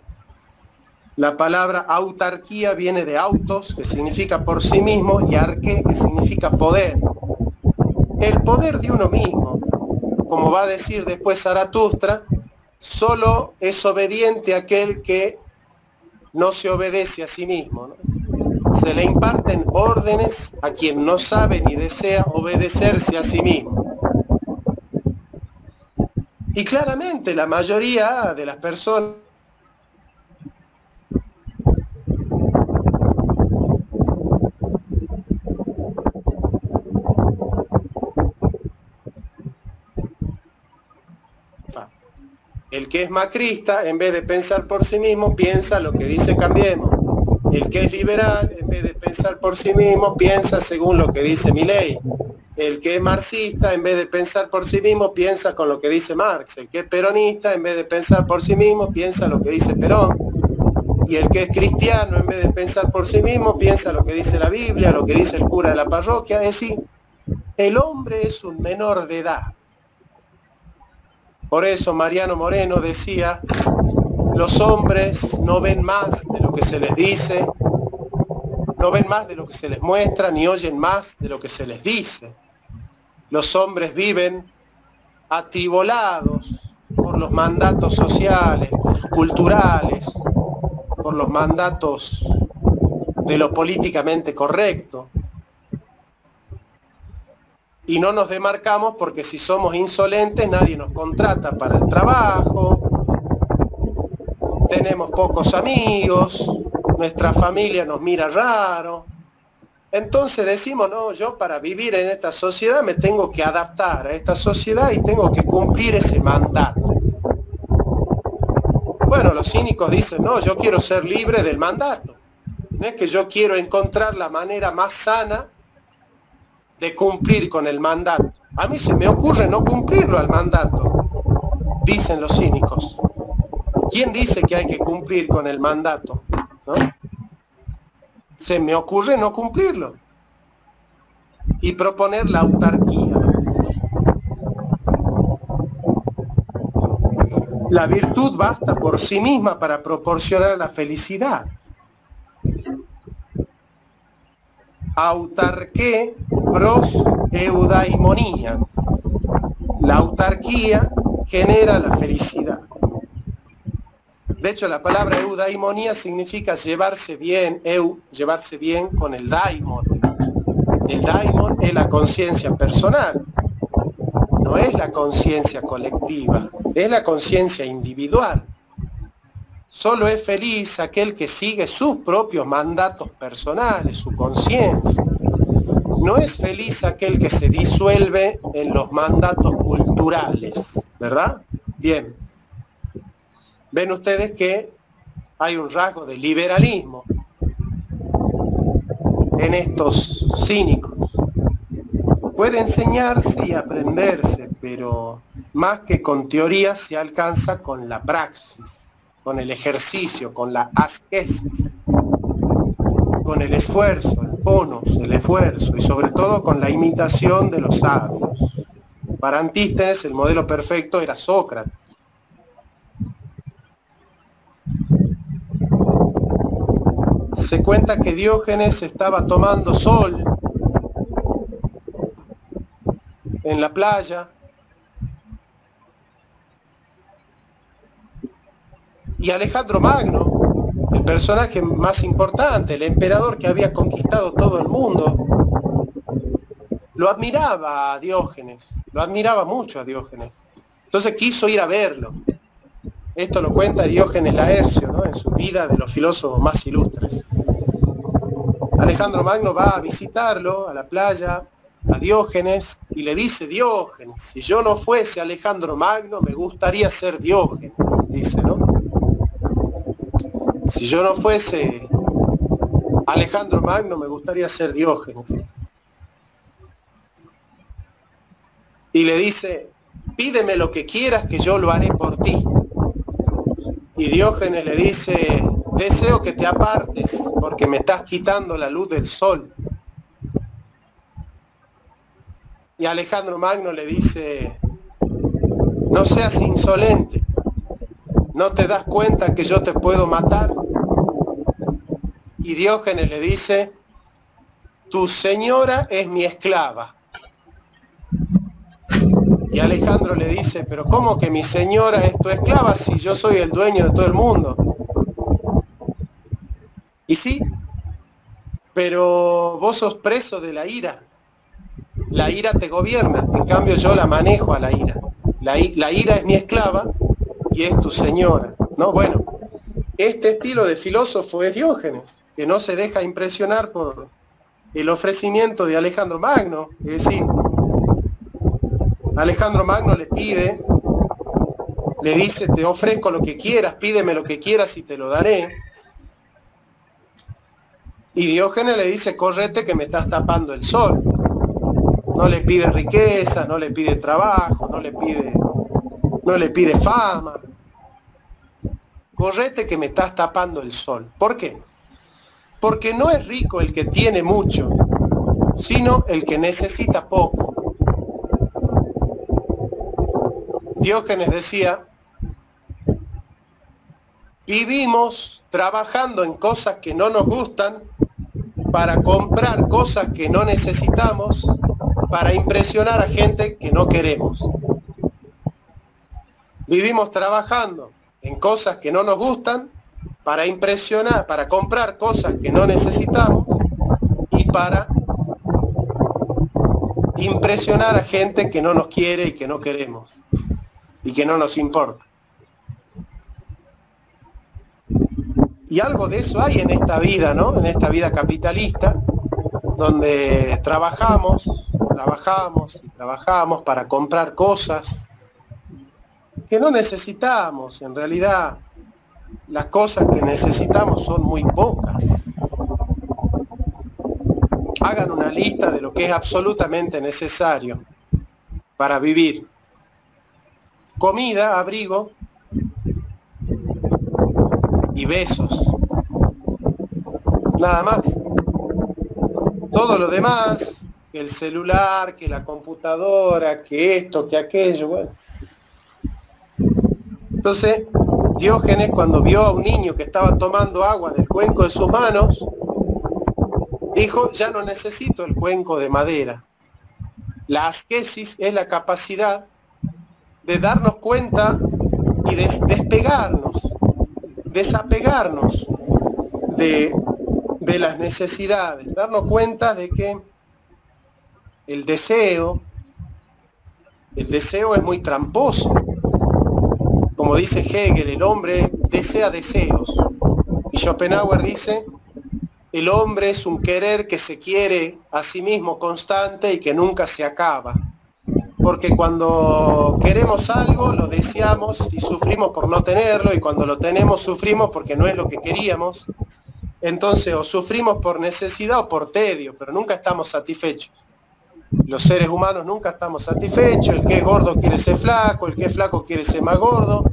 La palabra autarquía viene de autos, que significa por sí mismo, y arque, que significa poder. El poder de uno mismo, como va a decir después Zaratustra, solo es obediente aquel que no se obedece a sí mismo, ¿no? Se le imparten órdenes a quien no sabe ni desea obedecerse a sí mismo. Y claramente la mayoría de las personas el que es macrista, en vez de pensar por sí mismo, piensa lo que dice Cambiemos. El que es liberal, en vez de pensar por sí mismo, piensa según lo que dice Milei. El que es marxista, en vez de pensar por sí mismo, piensa con lo que dice Marx. El que es peronista, en vez de pensar por sí mismo, piensa lo que dice Perón. Y el que es cristiano, en vez de pensar por sí mismo, piensa lo que dice la Biblia, lo que dice el cura de la parroquia. Es decir, el hombre es un menor de edad. Por eso Mariano Moreno decía, los hombres no ven más de lo que se les dice, no ven más de lo que se les muestra, ni oyen más de lo que se les dice. Los hombres viven atribulados por los mandatos sociales, culturales, por los mandatos de lo políticamente correcto. Y no nos demarcamos porque si somos insolentes nadie nos contrata para el trabajo, tenemos pocos amigos, nuestra familia nos mira raro. Entonces decimos, no, yo para vivir en esta sociedad me tengo que adaptar a esta sociedad y tengo que cumplir ese mandato. Bueno, los cínicos dicen, no, yo quiero ser libre del mandato. No es que yo quiero encontrar la manera más sana de cumplir con el mandato. A mí se me ocurre no cumplirlo al mandato, dicen los cínicos. ¿Quién dice que hay que cumplir con el mandato? ¿No? Se me ocurre no cumplirlo y proponer la autarquía. La virtud basta por sí misma para proporcionar la felicidad. Autarqué pros eudaimonía. La autarquía genera la felicidad. De hecho, la palabra eudaimonía significa llevarse bien, llevarse bien con el daimon. El daimon es la conciencia personal, no es la conciencia colectiva, es la conciencia individual. Solo es feliz aquel que sigue sus propios mandatos personales, su conciencia. No es feliz aquel que se disuelve en los mandatos culturales, ¿verdad? Bien. Ven ustedes que hay un rasgo de liberalismo en estos cínicos. Puede enseñarse y aprenderse, pero más que con teoría se alcanza con la praxis, con el ejercicio, con la ascesis, con el esfuerzo, el ponos, el esfuerzo, y sobre todo con la imitación de los sabios. Para Antístenes el modelo perfecto era Sócrates. Se cuenta que Diógenes estaba tomando sol en la playa y Alejandro Magno, el personaje más importante, el emperador que había conquistado todo el mundo, lo admiraba a Diógenes, lo admiraba mucho a Diógenes. Entonces quiso ir a verlo. Esto lo cuenta Diógenes Laercio, ¿no?, en su vida de los filósofos más ilustres. Alejandro Magno va a visitarlo a la playa, a Diógenes, y le dice: Diógenes, si yo no fuese Alejandro Magno, me gustaría ser Diógenes, dice, ¿no? Si yo no fuese Alejandro Magno, me gustaría ser Diógenes. Y le dice: pídeme lo que quieras que yo lo haré por ti. Y Diógenes le dice: deseo que te apartes porque me estás quitando la luz del sol. Y Alejandro Magno le dice: no seas insolente, ¿no te das cuenta que yo te puedo matar? Y Diógenes le dice: tu señora es mi esclava. Y Alejandro le dice: pero ¿cómo que mi señora es tu esclava si yo soy el dueño de todo el mundo? Y sí, pero vos sos preso de la ira. La ira te gobierna, en cambio yo la manejo a la ira. La ira es mi esclava y es tu señora, ¿no? Bueno, este estilo de filósofo es Diógenes, que no se deja impresionar por el ofrecimiento de Alejandro Magno. Es decir, Alejandro Magno le pide, le dice: te ofrezco lo que quieras, pídeme lo que quieras y te lo daré. Y Diógenes le dice: correte que me estás tapando el sol. No le pide riqueza, no le pide trabajo, no le pide fama. correte que me estás tapando el sol. ¿Por qué? Porque no es rico el que tiene mucho, sino el que necesita poco. Diógenes decía, vivimos trabajando en cosas que no nos gustan para comprar cosas que no necesitamos, para impresionar a gente que no queremos. Vivimos trabajando en cosas que no nos gustan para impresionar, para comprar cosas que no necesitamos y para impresionar a gente que no nos quiere y que no queremos y que no nos importa. Y algo de eso hay en esta vida, ¿no? En esta vida capitalista, donde trabajamos y trabajamos para comprar cosas que no necesitamos. En realidad, las cosas que necesitamos son muy pocas. Hagan una lista de lo que es absolutamente necesario para vivir. Comida, abrigo y besos. Nada más. Todo lo demás, que el celular, que la computadora, que esto, que aquello, bueno. Entonces, Diógenes, cuando vio a un niño que estaba tomando agua del cuenco de sus manos, dijo, ya no necesito el cuenco de madera. La asquesis es la capacidad de darnos cuenta y de despegarnos, desapegarnos de las necesidades, darnos cuenta de que el deseo es muy tramposo. Como dice Hegel, el hombre desea deseos. Y Schopenhauer dice, el hombre es un querer que se quiere a sí mismo constante y que nunca se acaba. Porque cuando queremos algo, lo deseamos y sufrimos por no tenerlo, y cuando lo tenemos, sufrimos porque no es lo que queríamos. Entonces, o sufrimos por necesidad o por tedio, pero nunca estamos satisfechos. Los seres humanos nunca estamos satisfechos. El que es gordo quiere ser flaco, el que es flaco quiere ser más gordo,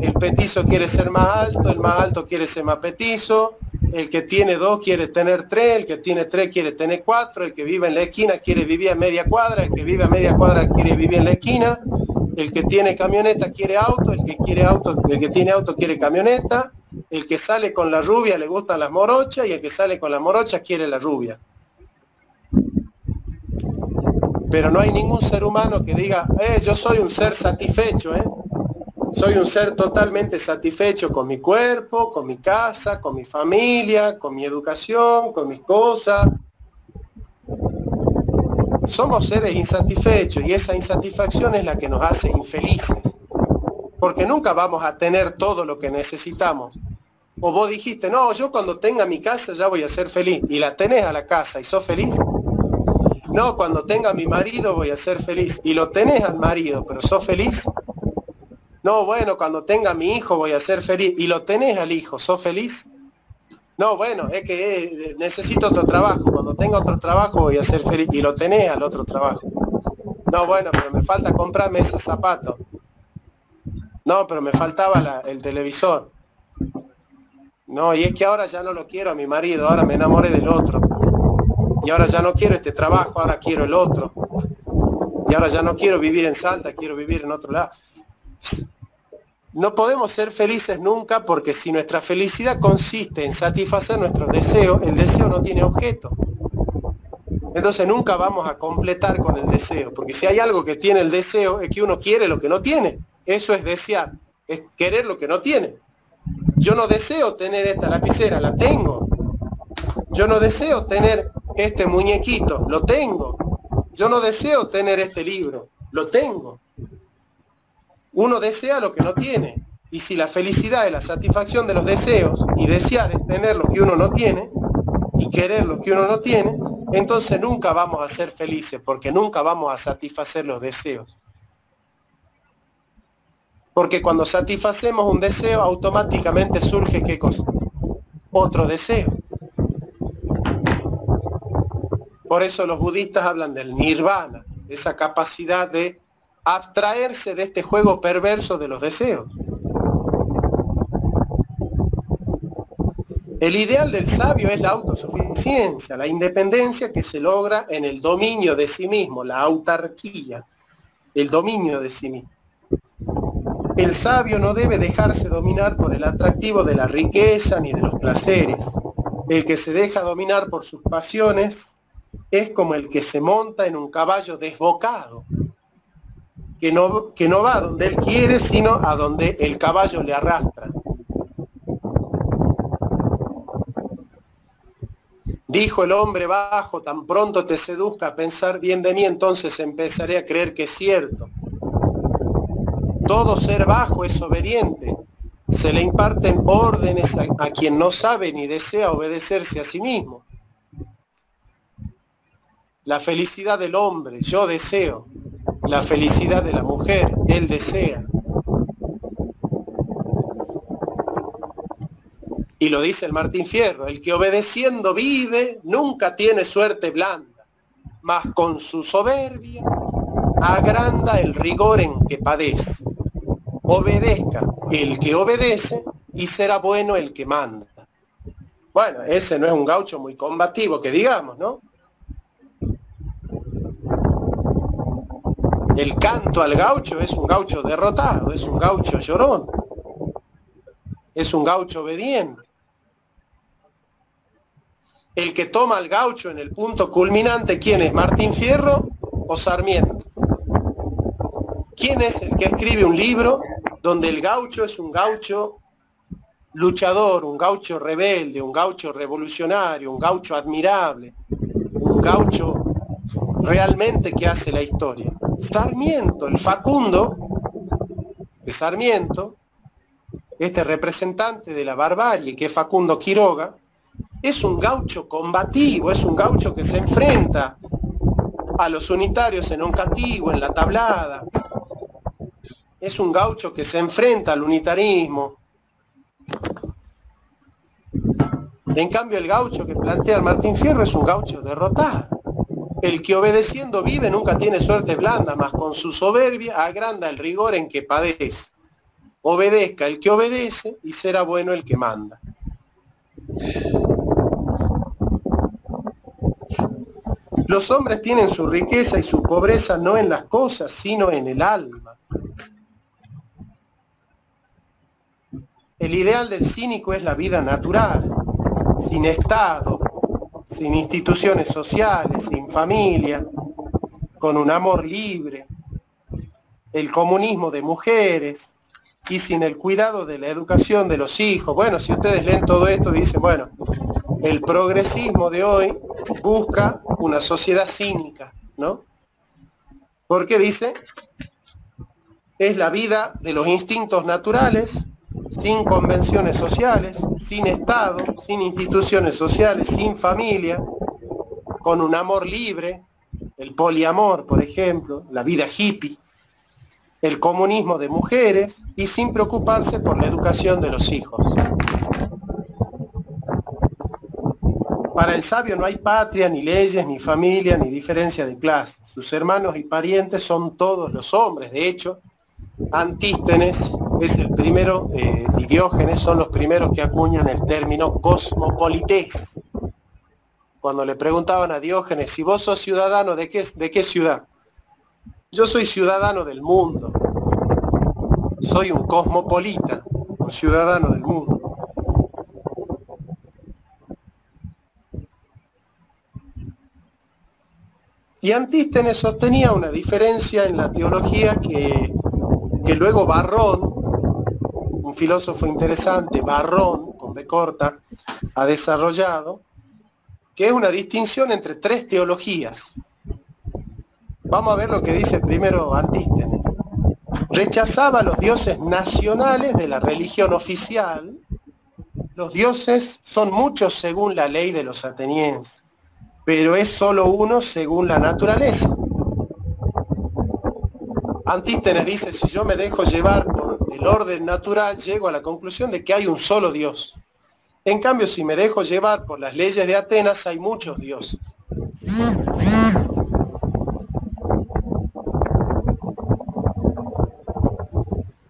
el petizo quiere ser más alto, el más alto quiere ser más petizo, el que tiene 2 quiere tener 3, el que tiene 3 quiere tener 4, el que vive en la esquina quiere vivir a media cuadra, el que vive a media cuadra quiere vivir en la esquina, el que tiene camioneta quiere auto, el que tiene auto quiere camioneta, el que sale con la rubia le gustan las morochas y el que sale con la morocha quiere la rubia. Pero no hay ningún ser humano que diga, yo soy un ser satisfecho, soy un ser totalmente satisfecho con mi cuerpo, con mi casa, con mi familia, con mi educación, con mis cosas. Somos seres insatisfechos y esa insatisfacción es la que nos hace infelices. Porque nunca vamos a tener todo lo que necesitamos. O vos dijiste, no, yo cuando tenga mi casa ya voy a ser feliz. Y la tenés a la casa y sos feliz. No, cuando tenga mi marido voy a ser feliz. Y lo tenés al marido, pero sos feliz. No, bueno, cuando tenga mi hijo voy a ser feliz. Y lo tenés al hijo, ¿sos feliz? No, bueno, es que necesito otro trabajo. Cuando tenga otro trabajo voy a ser feliz. Y lo tenés al otro trabajo. No, bueno, pero me falta comprarme esos zapatos. No, pero me faltaba el televisor. No, y es que ahora ya no lo quiero a mi marido, ahora me enamoré del otro. Y ahora ya no quiero este trabajo, ahora quiero el otro. Y ahora ya no quiero vivir en Salta, quiero vivir en otro lado. No podemos ser felices nunca porque si nuestra felicidad consiste en satisfacer nuestros deseos, el deseo no tiene objeto. Entonces nunca vamos a completar con el deseo, porque si hay algo que tiene el deseo es que uno quiere lo que no tiene. Eso es desear, es querer lo que no tiene. Yo no deseo tener esta lapicera, la tengo. Yo no deseo tener este muñequito, lo tengo. Yo no deseo tener este libro, lo tengo. Uno desea lo que no tiene. Y si la felicidad es la satisfacción de los deseos, y desear es tener lo que uno no tiene, y querer lo que uno no tiene, entonces nunca vamos a ser felices, porque nunca vamos a satisfacer los deseos. Porque cuando satisfacemos un deseo, automáticamente surge ¿qué cosa? Otro deseo. Por eso los budistas hablan del nirvana, esa capacidad de abstraerse de este juego perverso de los deseos. El ideal del sabio es la autosuficiencia, la independencia que se logra en el dominio de sí mismo, la autarquía, el dominio de sí mismo. El sabio no debe dejarse dominar por el atractivo de la riqueza ni de los placeres. El que se deja dominar por sus pasiones es como el que se monta en un caballo desbocado, que no va a donde él quiere, sino a donde el caballo le arrastra. Dijo el hombre bajo, tan pronto te seduzca a pensar bien de mí, entonces empezaré a creer que es cierto. Todo ser bajo es obediente. Se le imparten órdenes a quien no sabe ni desea obedecerse a sí mismo. La felicidad del hombre, yo deseo. La felicidad de la mujer, él desea. Y lo dice el Martín Fierro, el que obedeciendo vive nunca tiene suerte blanda, mas con su soberbia agranda el rigor en que padece. Obedezca el que obedece y será bueno el que manda. Bueno, ese no es un gaucho muy combativo, que digamos, ¿no? El canto al gaucho es un gaucho derrotado, es un gaucho llorón, es un gaucho obediente. El que toma al gaucho en el punto culminante, ¿quién es? ¿Martín Fierro o Sarmiento? ¿Quién es el que escribe un libro donde el gaucho es un gaucho luchador, un gaucho rebelde, un gaucho revolucionario, un gaucho admirable, un gaucho realmente que hace la historia? Sarmiento, el Facundo de Sarmiento, este representante de la barbarie que es Facundo Quiroga, es un gaucho combativo, es un gaucho que se enfrenta a los unitarios en Oncativo, en La Tablada. Es un gaucho que se enfrenta al unitarismo. En cambio, el gaucho que plantea el Martín Fierro es un gaucho derrotado. El que obedeciendo vive nunca tiene suerte blanda, mas con su soberbia agranda el rigor en que padece. Obedezca el que obedece y será bueno el que manda. Los hombres tienen su riqueza y su pobreza no en las cosas, sino en el alma. El ideal del cínico es la vida natural, sin Estado, sin instituciones sociales, sin familia, con un amor libre, el comunismo de mujeres y sin el cuidado de la educación de los hijos. Bueno, si ustedes leen todo esto, dicen, bueno, el progresismo de hoy busca una sociedad cínica, ¿no? Porque dice, es la vida de los instintos naturales, sin convenciones sociales, sin Estado, sin instituciones sociales, sin familia, con un amor libre, el poliamor, por ejemplo, la vida hippie, el comunismo de mujeres y sin preocuparse por la educación de los hijos. Para el sabio no hay patria, ni leyes, ni familia, ni diferencia de clase. Sus hermanos y parientes son todos los hombres. De hecho, Antístenes es el primero, y Diógenes son los primeros que acuñan el término cosmopolités. Cuando le preguntaban a Diógenes, si vos sos ciudadano, ¿de qué ciudad? Yo soy ciudadano del mundo. Soy un cosmopolita, un ciudadano del mundo. Y Antístenes sostenía una diferencia en la teología que luego Varrón, un filósofo interesante, Varrón, con B corta, ha desarrollado, que es una distinción entre tres teologías. Vamos a ver lo que dice primero Antístenes. Rechazaba los dioses nacionales de la religión oficial. Los dioses son muchos según la ley de los atenienses, pero es solo uno según la naturaleza. Antístenes dice, si yo me dejo llevar por el orden natural, llego a la conclusión de que hay un solo Dios. En cambio, si me dejo llevar por las leyes de Atenas, hay muchos dioses.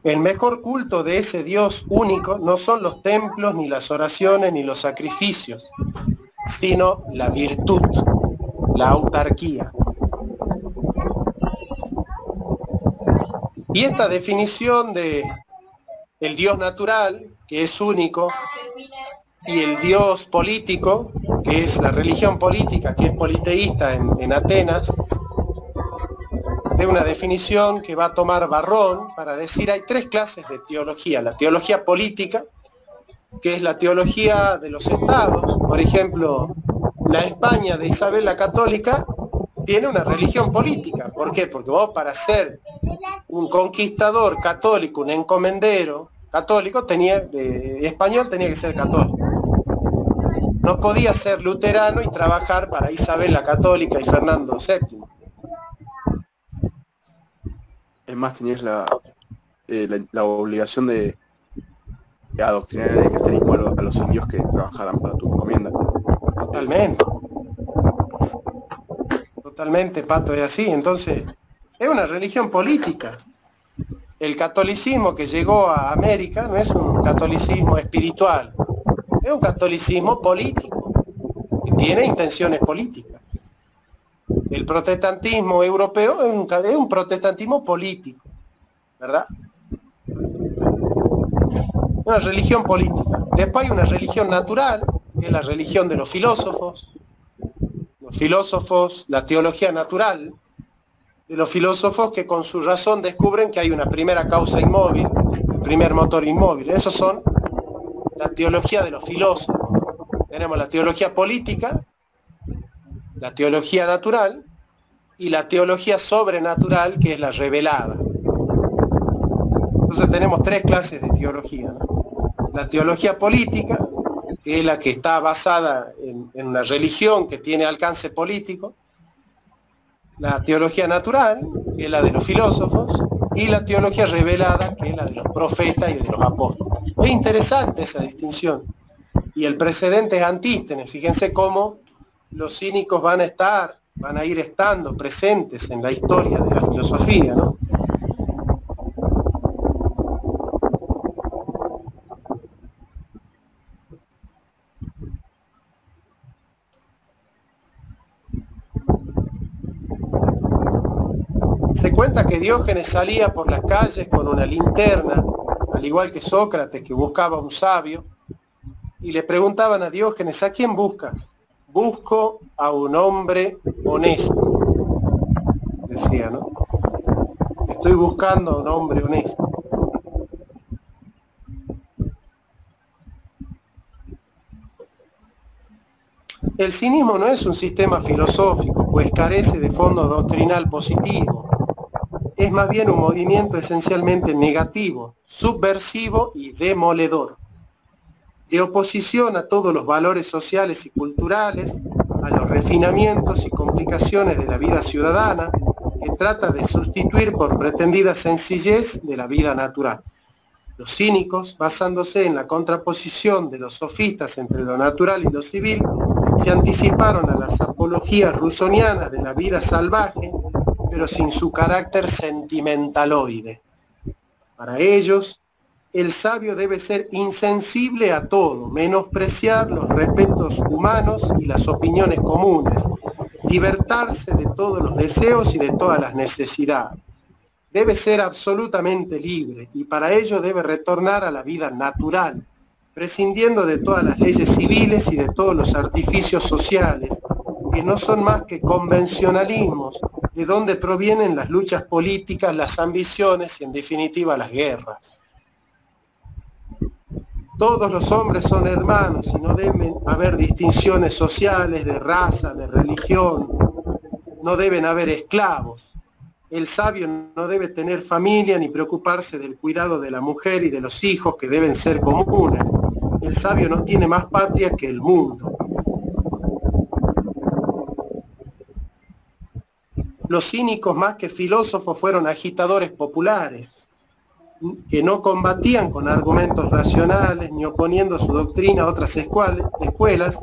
El mejor culto de ese Dios único no son los templos, ni las oraciones, ni los sacrificios, sino la virtud, la autarquía. Y esta definición de el Dios natural, que es único, y el Dios político, que es la religión política, que es politeísta en Atenas, de una definición que va a tomar Varrón para decir hay tres clases de teología. La teología política, que es la teología de los estados. Por ejemplo, la España de Isabel la Católica tiene una religión política. ¿Por qué? Porque vos, para ser un conquistador católico, un encomendero católico, español tenía que ser católico. No podía ser luterano y trabajar para Isabel la Católica y Fernando VII. Es más, tenías la obligación de adoctrinar en el cristianismo a los indios que trabajaran para tu encomienda. Totalmente. Totalmente, Pato, es así. Entonces, es una religión política. El catolicismo que llegó a América no es un catolicismo espiritual, es un catolicismo político, que tiene intenciones políticas. El protestantismo europeo es un protestantismo político, ¿verdad? Una religión política. Después hay una religión natural, que es la religión de los filósofos. Los filósofos, la teología natural, de los filósofos que con su razón descubren que hay una primera causa inmóvil, el primer motor inmóvil. Esos son la teología de los filósofos. Tenemos la teología política, la teología natural y la teología sobrenatural, que es la revelada. Entonces tenemos tres clases de teología, ¿no? La teología política, que es la que está basada en una religión que tiene alcance político. La teología natural, que es la de los filósofos, y la teología revelada, que es la de los profetas y de los apóstoles. Es interesante esa distinción. Y el precedente es Antístenes. Fíjense cómo los cínicos van a ir estando presentes en la historia de la filosofía, ¿no? Se cuenta que Diógenes salía por las calles con una linterna, al igual que Sócrates, que buscaba un sabio, y le preguntaban a Diógenes: ¿a quién buscas? Busco a un hombre honesto, decía, ¿no? Estoy buscando a un hombre honesto. El cinismo no es un sistema filosófico, pues carece de fondo doctrinal positivo. Es más bien un movimiento esencialmente negativo, subversivo y demoledor, de oposición a todos los valores sociales y culturales, a los refinamientos y complicaciones de la vida ciudadana, que trata de sustituir por pretendida sencillez de la vida natural. Los cínicos, basándose en la contraposición de los sofistas entre lo natural y lo civil, se anticiparon a las apologías rusonianas de la vida salvaje, pero sin su carácter sentimentaloide. Para ellos, el sabio debe ser insensible a todo, menospreciar los respetos humanos y las opiniones comunes, libertarse de todos los deseos y de todas las necesidades. Debe ser absolutamente libre y para ello debe retornar a la vida natural, prescindiendo de todas las leyes civiles y de todos los artificios sociales, que no son más que convencionalismos, de donde provienen las luchas políticas, las ambiciones y en definitiva las guerras. Todos los hombres son hermanos y no deben haber distinciones sociales, de raza, de religión, no deben haber esclavos. El sabio no debe tener familia ni preocuparse del cuidado de la mujer y de los hijos, que deben ser comunes. El sabio no tiene más patria que el mundo. Los cínicos, más que filósofos, fueron agitadores populares, que no combatían con argumentos racionales ni oponiendo su doctrina a otras escuelas,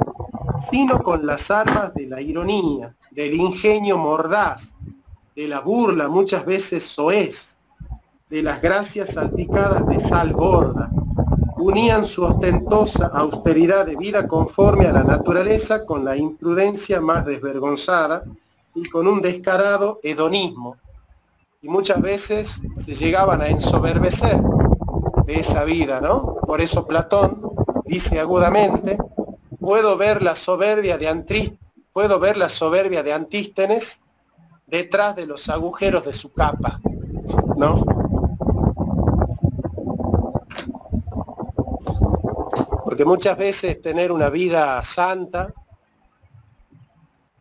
sino con las armas de la ironía, del ingenio mordaz, de la burla muchas veces soez, de las gracias salpicadas de sal gorda. Unían su ostentosa austeridad de vida conforme a la naturaleza con la imprudencia más desvergonzada y con un descarado hedonismo. Y muchas veces se llegaban a ensoberbecer de esa vida, ¿no? Por eso Platón dice agudamente, puedo ver la soberbia de Antístenes detrás de los agujeros de su capa, ¿no? Porque muchas veces tener una vida santa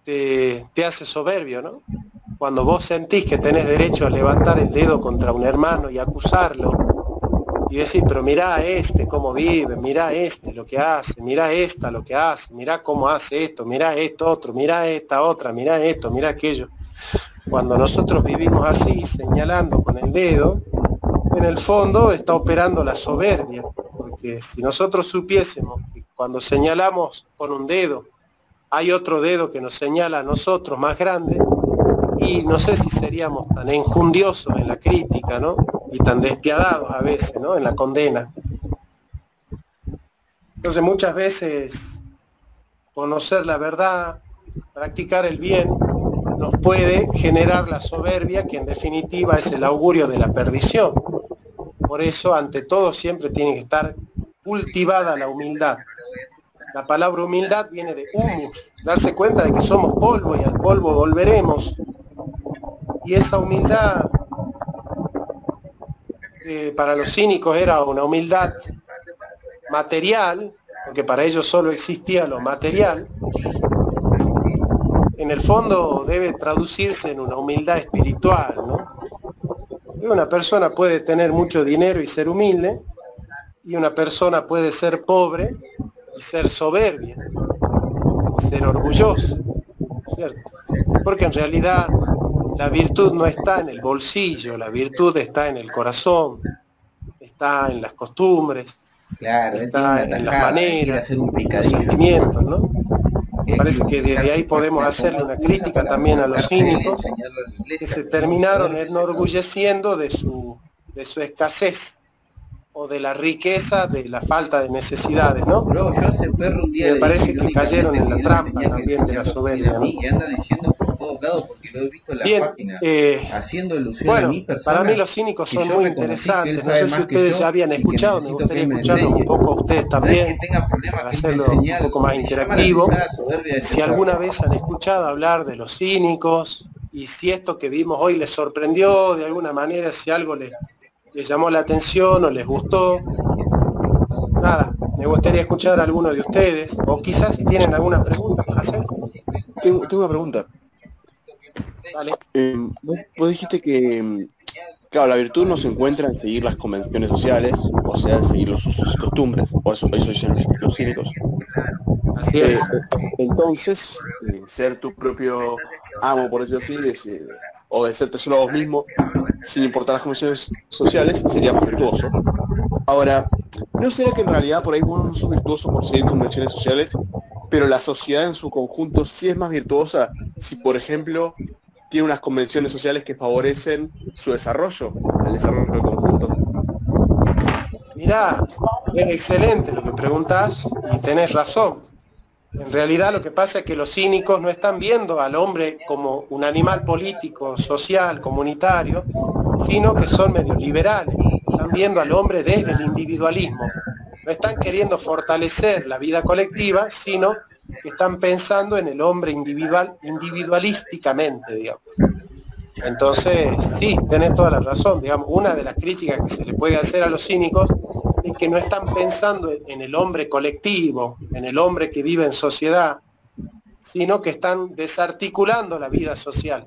te hace soberbio, ¿no? Cuando vos sentís que tenés derecho a levantar el dedo contra un hermano y acusarlo, y decir, pero mirá a este cómo vive, mirá a este lo que hace, mirá esta lo que hace, mirá cómo hace esto, mirá esto otro, mirá esta otra, mirá esto, mirá aquello. Cuando nosotros vivimos así, señalando con el dedo, en el fondo está operando la soberbia, porque si nosotros supiésemos que cuando señalamos con un dedo, hay otro dedo que nos señala a nosotros más grande, y no sé si seríamos tan enjundiosos en la crítica, ¿no? Y tan despiadados a veces, ¿no? En la condena. Entonces muchas veces conocer la verdad, practicar el bien, nos puede generar la soberbia, que en definitiva es el augurio de la perdición. Por eso, ante todo, siempre tiene que estar cultivada la humildad. La palabra humildad viene de humus, darse cuenta de que somos polvo y al polvo volveremos. Y esa humildad, para los cínicos era una humildad material, porque para ellos solo existía lo material, en el fondo debe traducirse en una humildad espiritual, ¿no? Y una persona puede tener mucho dinero y ser humilde, y una persona puede ser pobre y ser soberbia, y ser orgullosa, ¿cierto? Porque en realidad la virtud no está en el bolsillo, la virtud está en el corazón, está en las costumbres, Claro, está en las maneras, en los sentimientos, ¿no? Me parece que desde ahí podemos hacerle una crítica también a los cínicos, que se terminaron enorgulleciendo de su escasez, o de la riqueza, de la falta de necesidades, ¿no? Bro, yo a ese perro un día Me le parece dije que cayeron en la que trampa tenía que también de la enseñar soberbia, ¿no? y anda diciendo por todos lados, porque lo he visto en las Bien, páginas, haciendo alusión a bueno, mi persona. para mí los cínicos y son yo muy reconocí que él interesantes. No sabe sé si más que ustedes yo ya habían y que escuchado, me necesito gustaría que él me escucharlos un enseñe. poco a ustedes No es también, que tenga problemas para que me hacerlo un enseñar, poco más me llama la interactivo. atención la soberbia de ese Si alguna perro. vez han escuchado hablar de los cínicos, y si esto que vimos hoy les sorprendió de alguna manera, si algo les llamó la atención o les gustó, nada, me gustaría escuchar a alguno de ustedes, o quizás si tienen alguna pregunta para hacer. Tengo una pregunta. Vale. Vos dijiste que, claro, la virtud no se encuentra en seguir las convenciones sociales, o sea, en seguir los usos y costumbres, o eso dicen los cínicos. Así es. Entonces, ser tu propio amo, por decirlo así, o de serte solo a vos mismo, sin importar las convenciones sociales, sería más virtuoso. Ahora, ¿no será que en realidad por ahí vos no sos virtuoso por seguir convenciones sociales, pero la sociedad en su conjunto sí es más virtuosa si, por ejemplo, tiene unas convenciones sociales que favorecen su desarrollo, el desarrollo del conjunto? Mirá, es excelente lo que preguntás y tenés razón. En realidad lo que pasa es que los cínicos no están viendo al hombre como un animal político, social, comunitario, sino que son medio liberales. Están viendo al hombre desde el individualismo. No están queriendo fortalecer la vida colectiva, sino que están pensando en el hombre individualísticamente, digamos. Entonces, sí, tenés toda la razón. Digamos, una de las críticas que se le puede hacer a los cínicos es que no están pensando en el hombre colectivo, en el hombre que vive en sociedad, sino que están desarticulando la vida social.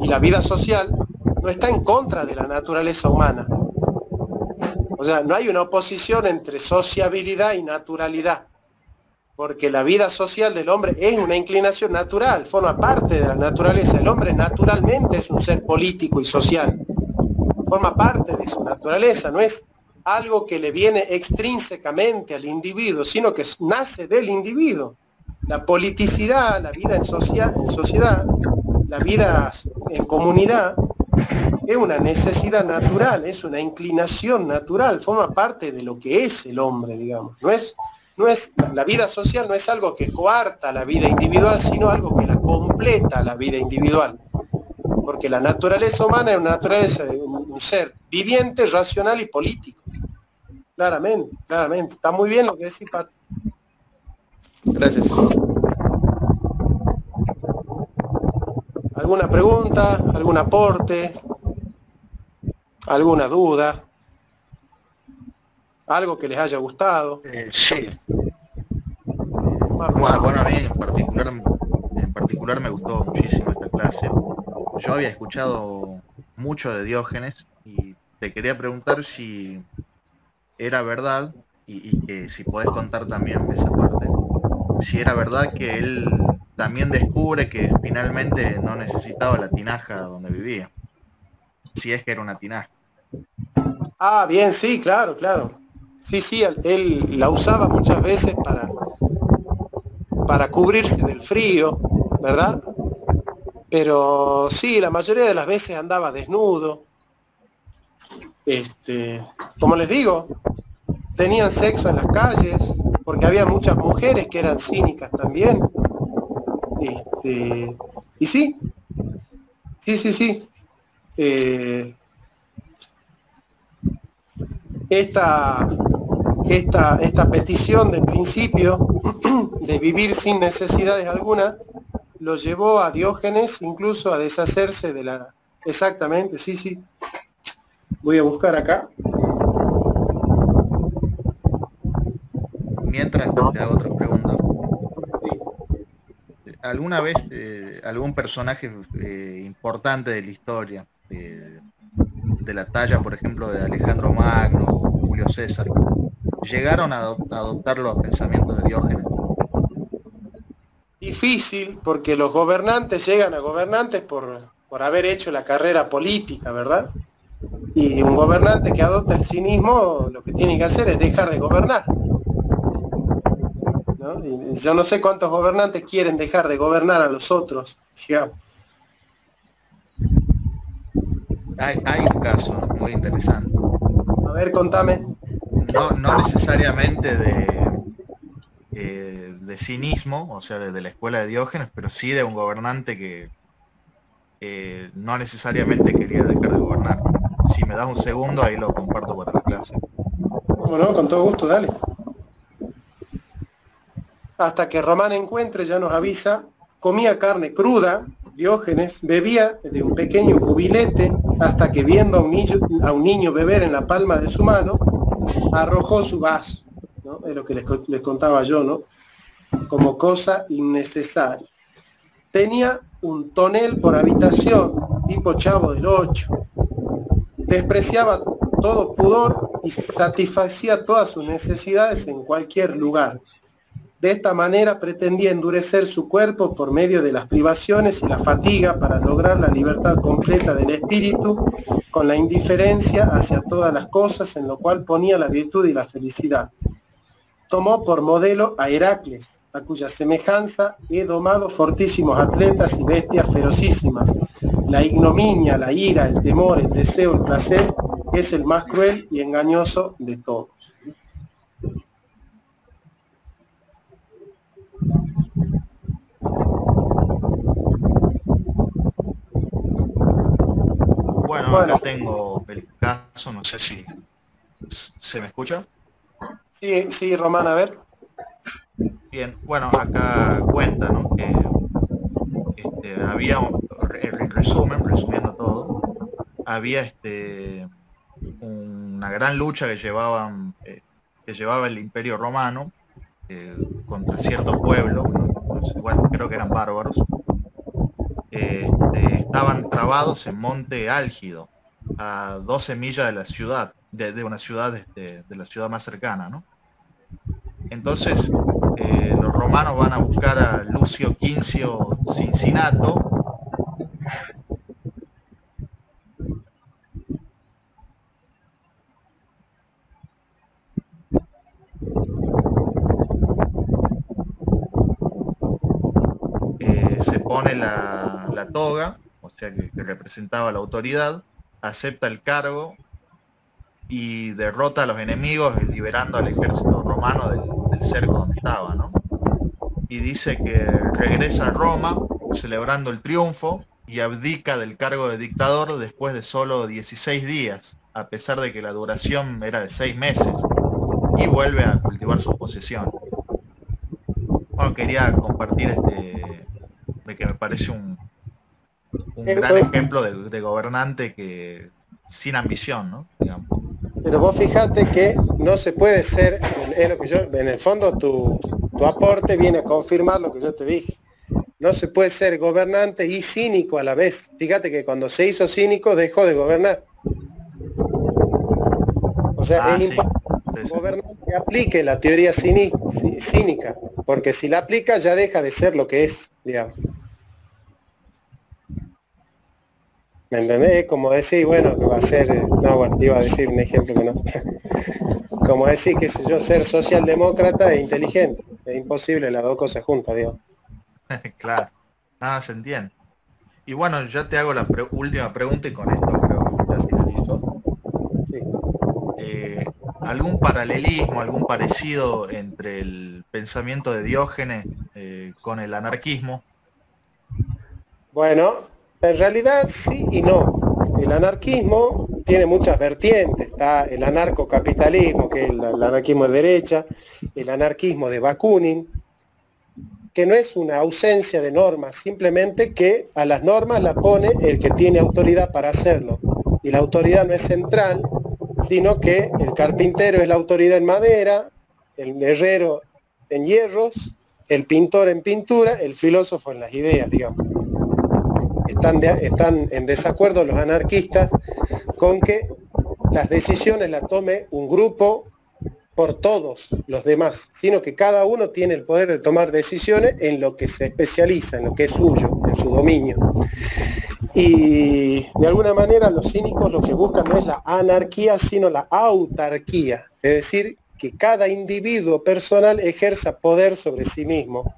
Y la vida social no está en contra de la naturaleza humana. O sea, no hay una oposición entre sociabilidad y naturalidad, porque la vida social del hombre es una inclinación natural, forma parte de la naturaleza. El hombre naturalmente es un ser político y social, forma parte de su naturaleza, no es algo que le viene extrínsecamente al individuo, sino que nace del individuo. La politicidad, la vida en sociedad, la vida en comunidad, Es una necesidad natural, es una inclinación natural, forma parte de lo que es el hombre, digamos. La vida social no es algo que coarta la vida individual, sino algo que la completa la vida individual. Porque la naturaleza humana es una naturaleza de un ser viviente, racional y político. Claramente, claramente. Está muy bien lo que decís, Pato. Gracias. ¿Alguna pregunta? ¿Algún aporte? ¿Alguna duda? ¿Algo que les haya gustado? Sí. Bueno, a mí en particular me gustó muchísimo esta clase. Yo había escuchado mucho de Diógenes y te quería preguntar si era verdad, y que si podés contar también esa parte, si era verdad que él también descubre que finalmente no necesitaba la tinaja donde vivía, si es que era una tinaja. Ah, bien, sí, claro, claro. Sí, él la usaba muchas veces para cubrirse del frío, ¿verdad? Pero sí, la mayoría de las veces andaba desnudo. Como les digo, tenían sexo en las calles, porque había muchas mujeres que eran cínicas también. Y sí. Esta petición de principio de vivir sin necesidades alguna lo llevó a Diógenes incluso a deshacerse de la... Exactamente, sí. Voy a buscar acá. Mientras te hago otra pregunta. ¿Alguna vez algún personaje importante de la historia, de la talla, por ejemplo, de Alejandro Magno o Julio César, llegaron a adoptar los pensamientos de Diógenes? Difícil, porque los gobernantes llegan a gobernantes por haber hecho la carrera política, ¿verdad? Y un gobernante que adopta el cinismo, lo que tiene que hacer es dejar de gobernar, ¿no? Y yo no sé cuántos gobernantes quieren dejar de gobernar a los otros, digamos. Hay un caso muy interesante. A ver, contame. No necesariamente de cinismo, o sea, de la escuela de Diógenes, pero sí de un gobernante que no necesariamente quería dejar de gobernar. Si me das un segundo, ahí lo comparto para la clase. Bueno, con todo gusto, dale. Hasta que Román encuentre, ya nos avisa, comía carne cruda, Diógenes bebía de un pequeño cubilete, hasta que viendo a un niño beber en la palma de su mano, arrojó su vaso, ¿no? Es lo que les contaba yo, ¿no? Como cosa innecesaria. Tenía un tonel por habitación, tipo Chavo del Ocho. Despreciaba todo pudor y satisfacía todas sus necesidades en cualquier lugar. De esta manera pretendía endurecer su cuerpo por medio de las privaciones y la fatiga para lograr la libertad completa del espíritu, con la indiferencia hacia todas las cosas, en lo cual ponía la virtud y la felicidad. Tomó por modelo a Heracles, a cuya semejanza he domado fortísimos atletas y bestias ferocísimas. La ignominia, la ira, el temor, el deseo, el placer, es el más cruel y engañoso de todos. Bueno, acá tengo el caso, no sé si se me escucha. Sí, Román, a ver. Bien, bueno, acá cuenta, ¿no? Que había, resumiendo todo, había una gran lucha que llevaba el Imperio Romano contra cierto pueblo, no sé, bueno, creo que eran bárbaros. Estaban trabados en Monte Álgido, a 12 millas de la ciudad, de una ciudad, de la ciudad más cercana, ¿no? Entonces, los romanos van a buscar a Lucio Quincio Cincinato, se pone la toga, o sea, que representaba la autoridad, acepta el cargo y derrota a los enemigos, liberando al ejército romano del cerco donde estaba, ¿no? Y dice que regresa a Roma celebrando el triunfo y abdica del cargo de dictador después de solo 16 días, a pesar de que la duración era de 6 meses, y vuelve a cultivar su posesión. Bueno, quería compartir de que me parece un gran ejemplo de gobernante que sin ambición, ¿no? Digamos. Pero vos fijate que no se puede ser, es lo que yo, en el fondo tu aporte viene a confirmar lo que yo te dije. No se puede ser gobernante y cínico a la vez. Fíjate que cuando se hizo cínico dejó de gobernar. O sea, es importante gobernar que aplique la teoría cínica, porque si la aplica ya deja de ser lo que es, digamos. ¿Me entendés? Como decir, bueno, que va a ser, no, bueno, iba a decir un ejemplo que no. Como decir, qué sé yo, ser socialdemócrata e inteligente. Es imposible las dos cosas juntas, digo. Claro, nada se entiende. Y bueno, ya te hago la última pregunta y con esto creo que ya finalizó. Sí. ¿Algún paralelismo, algún parecido entre el pensamiento de Diógenes con el anarquismo? Bueno, en realidad sí y no. El anarquismo tiene muchas vertientes. Está el anarcocapitalismo, que es el anarquismo de derecha, el anarquismo de Bakunin, que no es una ausencia de normas, simplemente que a las normas la pone el que tiene autoridad para hacerlo. Y la autoridad no es central, sino que el carpintero es la autoridad en madera, el herrero en hierros, el pintor en pintura, el filósofo en las ideas, digamos. Están en desacuerdo los anarquistas con que las decisiones las tome un grupo por todos los demás, sino que cada uno tiene el poder de tomar decisiones en lo que se especializa, en lo que es suyo, en su dominio. Y de alguna manera los cínicos lo que buscan no es la anarquía, sino la autarquía, es decir, que cada individuo personal ejerza poder sobre sí mismo.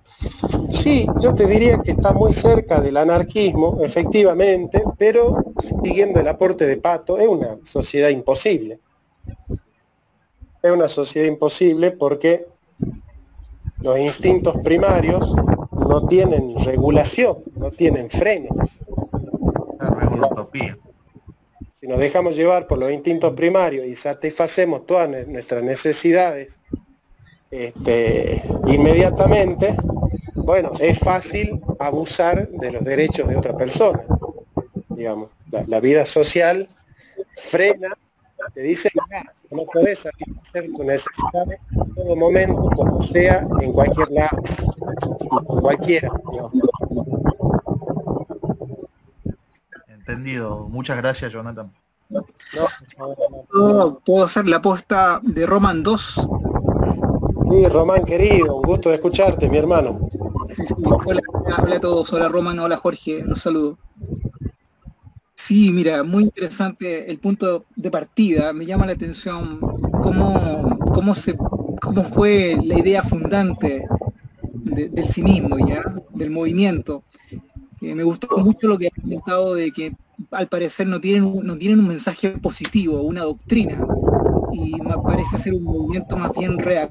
Sí, yo te diría que está muy cerca del anarquismo, efectivamente, pero siguiendo el aporte de Pato, es una sociedad imposible. Es una sociedad imposible porque los instintos primarios no tienen regulación, no tienen frenos. Es una utopía. Si nos dejamos llevar por los instintos primarios y satisfacemos todas nuestras necesidades inmediatamente, bueno, es fácil abusar de los derechos de otra persona. Digamos, la vida social frena, te dice, no podés satisfacer tus necesidades en todo momento, como sea, en cualquier lado, con cualquiera. Digamos. Entendido. Muchas gracias, Jonathan. ¿Puedo hacer la aposta de Roman 2? Sí, Román querido, un gusto de escucharte, mi hermano. Sí. Hola a todos, hola Roman, hola Jorge, los saludo. Sí, mira, muy interesante el punto de partida. Me llama la atención cómo fue la idea fundante del cinismo, ¿ya? Del movimiento. Me gustó mucho lo que has comentado de que al parecer no tienen un mensaje positivo, una doctrina, y me parece ser un movimiento más bien real.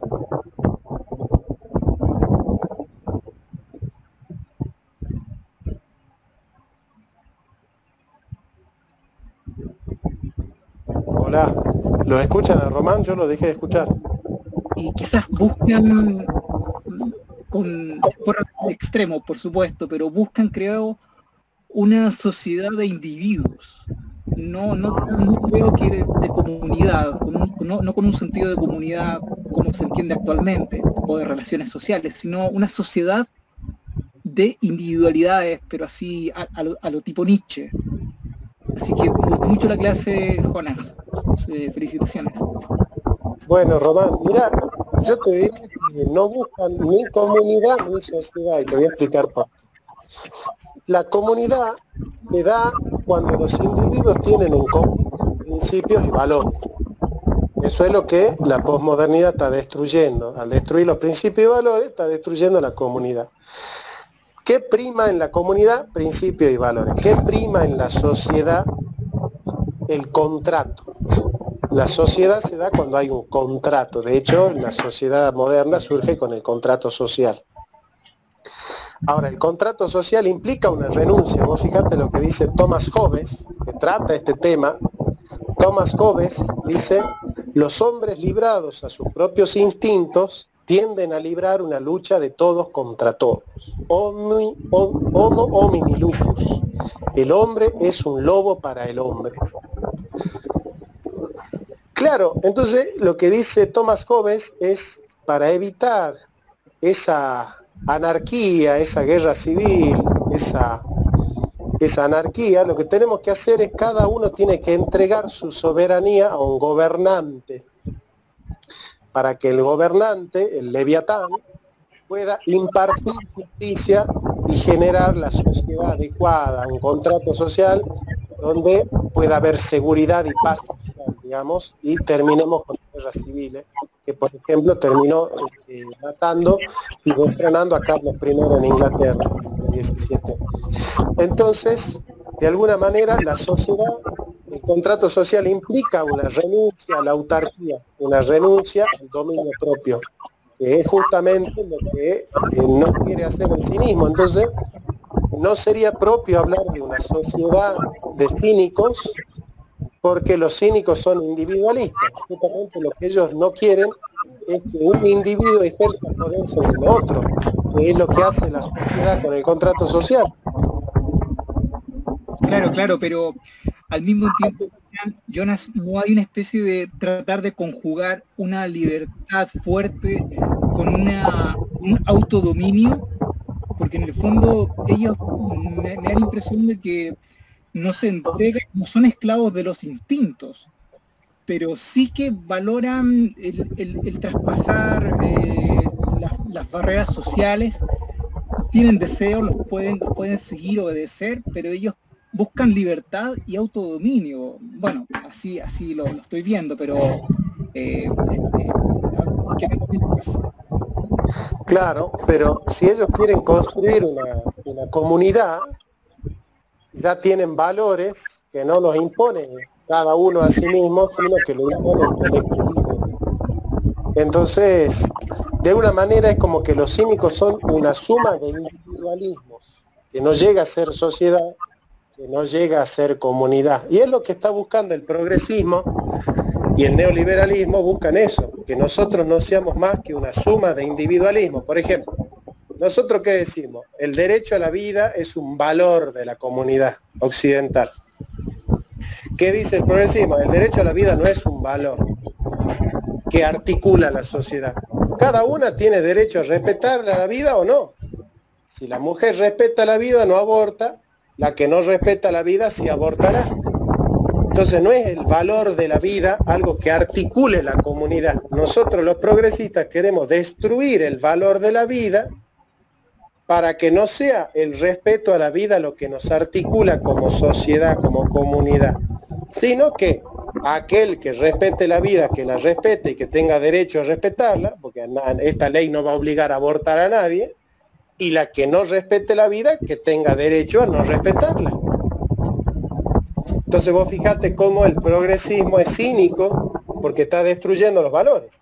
Hola, ¿lo escuchan a Román? Yo lo dejé de escuchar. Y quizás buscan, por extremo, por supuesto, pero buscan, creo, una sociedad de individuos. No creo que de comunidad, no con un sentido de comunidad como se entiende actualmente, o de relaciones sociales, sino una sociedad de individualidades, pero así a lo tipo Nietzsche. Así que me gustó mucho la clase, Jonas. Felicitaciones. Bueno, Román, mira, yo te diría que no buscan ni comunidad ni sociedad, y te voy a explicar por qué. La comunidad te da cuando los individuos tienen un conjunto de principios y valores. Eso es lo que la posmodernidad está destruyendo. Al destruir los principios y valores, está destruyendo la comunidad. ¿Qué prima en la comunidad? Principios y valores. ¿Qué prima en la sociedad? El contrato. La sociedad se da cuando hay un contrato. De hecho, la sociedad moderna surge con el contrato social. Ahora, el contrato social implica una renuncia. Vos fíjate lo que dice Thomas Hobbes, que trata este tema. Thomas Hobbes dice, los hombres librados a sus propios instintos tienden a librar una lucha de todos contra todos. Homo homini lupus. El hombre es un lobo para el hombre. Claro, entonces lo que dice Thomas Hobbes es, para evitar esa anarquía, esa guerra civil, esa anarquía, lo que tenemos que hacer es cada uno tiene que entregar su soberanía a un gobernante, para que el gobernante, el Leviatán, pueda impartir justicia y generar la sociedad adecuada, un contrato social donde pueda haber seguridad y paz social, digamos, y terminemos con guerras civiles, que por ejemplo terminó matando y destronando a Carlos I en Inglaterra, en el siglo XVII. Entonces, de alguna manera, la sociedad, el contrato social implica una renuncia a la autarquía, una renuncia al dominio propio, que es justamente lo que no quiere hacer el cinismo. Entonces, no sería propio hablar de una sociedad de cínicos, porque los cínicos son individualistas. Justamente lo que ellos no quieren es que un individuo ejerza poder sobre el otro, que es lo que hace la sociedad con el contrato social. Claro, pero al mismo tiempo, Jonas, no hay una especie de tratar de conjugar una libertad fuerte con un autodominio, porque en el fondo ellos me da la impresión de que no se entregan, no son esclavos de los instintos, pero sí que valoran el traspasar las barreras sociales, tienen deseos, los pueden seguir, obedecer, pero ellos buscan libertad y autodominio. Bueno, así lo estoy viendo, pero Claro, pero si ellos quieren construir una comunidad, ya tienen valores que no los imponen cada uno a sí mismo, sino que lo impone el colectivo. Entonces, de alguna manera es como que los cínicos son una suma de individualismos, que no llega a ser sociedad, que no llega a ser comunidad. Y es lo que está buscando el progresismo y el neoliberalismo, buscan eso, que nosotros no seamos más que una suma de individualismo. Por ejemplo, ¿nosotros qué decimos? El derecho a la vida es un valor de la comunidad occidental. ¿Qué dice el progresismo? El derecho a la vida no es un valor que articula la sociedad. Cada una tiene derecho a respetar la vida o no. Si la mujer respeta la vida, no aborta. La que no respeta la vida, sí abortará. Entonces no es el valor de la vida algo que articule la comunidad. Nosotros los progresistas queremos destruir el valor de la vida para que no sea el respeto a la vida lo que nos articula como sociedad, como comunidad, sino que aquel que respete la vida, que la respete y que tenga derecho a respetarla, porque esta ley no va a obligar a abortar a nadie, y la que no respete la vida, que tenga derecho a no respetarla. Entonces vos fijate cómo el progresismo es cínico porque está destruyendo los valores.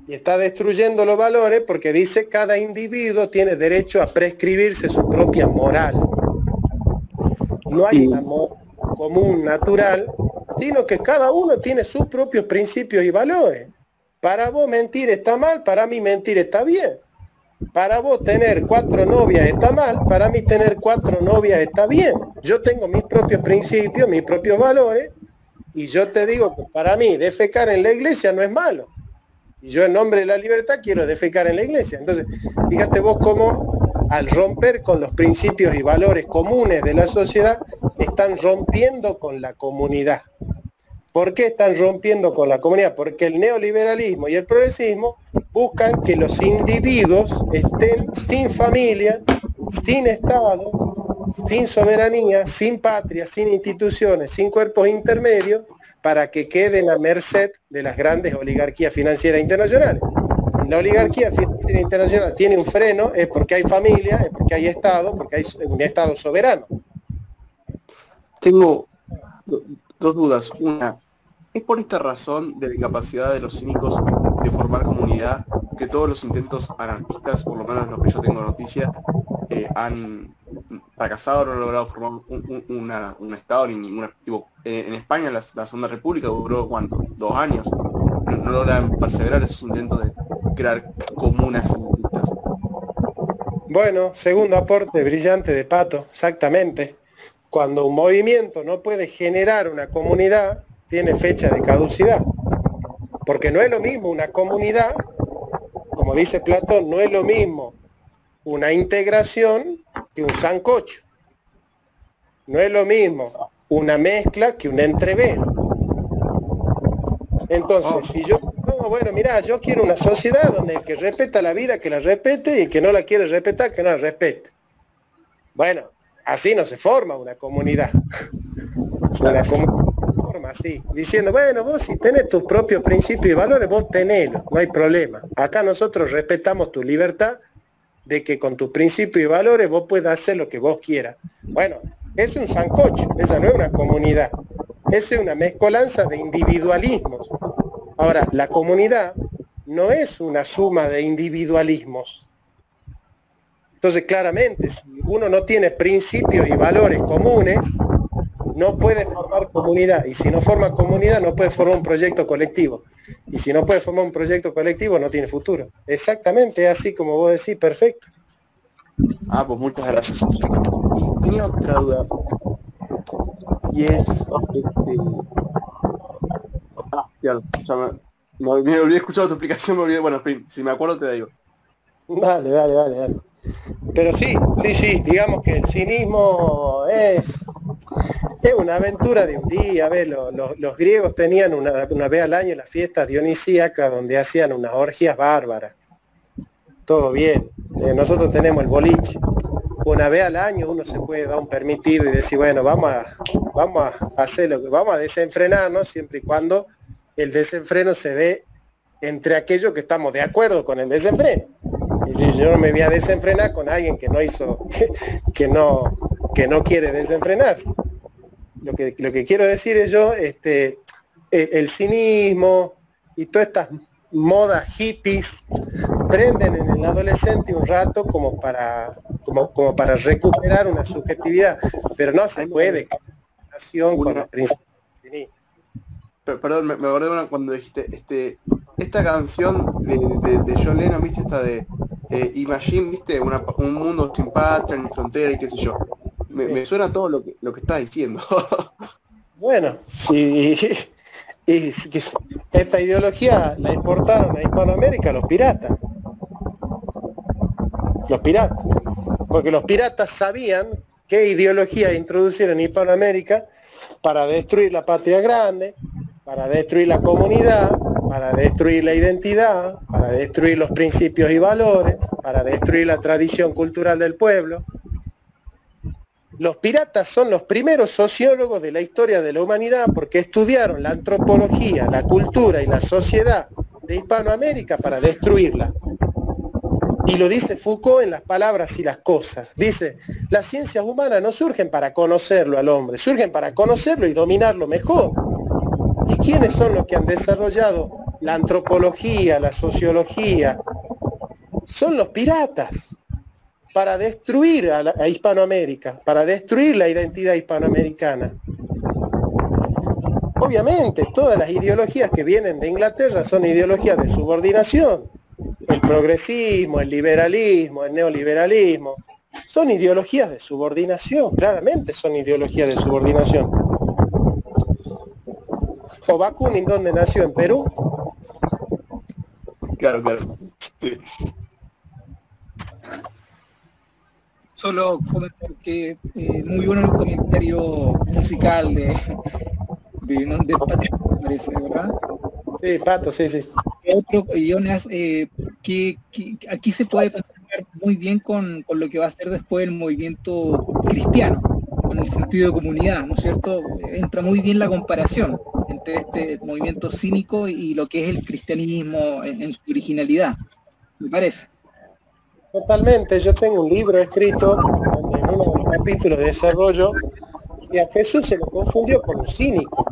Y está destruyendo los valores porque dice cada individuo tiene derecho a prescribirse su propia moral. No hay un amor común, natural, sino que cada uno tiene sus propios principios y valores. Para vos mentir está mal, para mí mentir está bien. Para vos tener 4 novias está mal, para mí tener 4 novias está bien. Yo tengo mis propios principios, mis propios valores, y yo te digo que para mí defecar en la iglesia no es malo. Y yo en nombre de la libertad quiero defecar en la iglesia. Entonces, fíjate vos cómo al romper con los principios y valores comunes de la sociedad, están rompiendo con la comunidad. ¿Por qué están rompiendo con la comunidad? Porque el neoliberalismo y el progresismo buscan que los individuos estén sin familia, sin Estado, sin soberanía, sin patria, sin instituciones, sin cuerpos intermedios, para que queden a merced de las grandes oligarquías financieras internacionales. Si la oligarquía financiera internacional tiene un freno, es porque hay familia, es porque hay Estado, porque hay un Estado soberano. Tengo dos dudas. Una, ¿es por esta razón de la incapacidad de los cínicos de formar comunidad que todos los intentos anarquistas, por lo menos los que yo tengo noticia, han fracasado, no han logrado formar un Estado ni ningún objetivo? En España la Segunda República duró, ¿cuánto? 2 años. No logran perseverar esos intentos de crear comunas anarquistas. Bueno, segundo aporte brillante de Pato, exactamente. Cuando un movimiento no puede generar una comunidad, tiene fecha de caducidad. Porque no es lo mismo una comunidad, como dice Platón, no es lo mismo una integración que un sancocho. No es lo mismo una mezcla que un entrevero. Entonces, si yo, no, bueno, mira, yo quiero una sociedad donde el que respeta la vida, que la respete, y el que no la quiere respetar, que no la respete. Bueno, así no se forma una comunidad. Una comunidad se forma así, diciendo, bueno, vos si tenés tus propios principios y valores, vos tenelo, no hay problema. Acá nosotros respetamos tu libertad de que con tus principios y valores vos puedas hacer lo que vos quieras. Bueno, es un sancocho, esa no es una comunidad. Esa es una mezcolanza de individualismos. Ahora, la comunidad no es una suma de individualismos. Entonces, claramente, si uno no tiene principios y valores comunes, no puede formar comunidad. Y si no forma comunidad, no puede formar un proyecto colectivo. Y si no puede formar un proyecto colectivo, no tiene futuro. Exactamente, así como vos decís, perfecto. Ah, pues muchas gracias. Y tenía otra duda. Y es... me olvidé escuchar tu explicación, me olvidé. Bueno, en fin, si me acuerdo te digo. Dale. Pero sí, digamos que el cinismo es una aventura de un día. A ver, los griegos tenían una vez al año la fiesta dionisíaca donde hacían unas orgías bárbaras. Todo bien. Nosotros tenemos el boliche. Una vez al año uno se puede dar un permitido y decir, bueno, vamos a hacer vamos a desenfrenarnos siempre y cuando el desenfreno se dé entre aquellos que estamos de acuerdo con el desenfreno. Y si yo no me voy a desenfrenar con alguien que no hizo, que no quiere desenfrenarse. Lo que quiero decir es yo, el cinismo y todas estas modas hippies prenden en el adolescente un rato como para recuperar una subjetividad, pero no se puede con los principios del cinismo. Perdón, me acordé cuando dijiste esta canción de John Lennon, viste, esta de Imagine, viste, un mundo sin patria ni frontera y qué sé yo. Me suena todo lo que estás diciendo. Bueno, y esta ideología la importaron a Hispanoamérica los piratas. Porque los piratas sabían qué ideología introducir en Hispanoamérica para destruir la patria grande, para destruir la comunidad, para destruir la identidad, para destruir los principios y valores, para destruir la tradición cultural del pueblo. Los piratas son los primeros sociólogos de la historia de la humanidad porque estudiaron la antropología, la cultura y la sociedad de Hispanoamérica para destruirla. Y lo dice Foucault en Las palabras y las cosas. Dice, las ciencias humanas no surgen para conocerlo al hombre, surgen para conocerlo y dominarlo mejor. ¿Y quiénes son los que han desarrollado la antropología, la sociología? Son los piratas, para destruir a Hispanoamérica, para destruir la identidad hispanoamericana. Obviamente, todas las ideologías que vienen de Inglaterra son ideologías de subordinación. El progresismo, el liberalismo, el neoliberalismo, son ideologías de subordinación, claramente son ideologías de subordinación. ¿O Bakunin dónde nació? ¿En Perú? Claro. Sí. Solo comentar que muy bueno el comentario musical de Patricio, me parece, ¿verdad? Sí, Pato, sí. Otro, Jonas, que aquí se puede pasar muy bien con lo que va a ser después el movimiento cristiano, con el sentido de comunidad, ¿no es cierto? Entra muy bien la comparación entre este movimiento cínico y lo que es el cristianismo en su originalidad, me parece. Totalmente, yo tengo un libro escrito donde en uno de los capítulos de desarrollo que a Jesús se lo confundió con un cínico.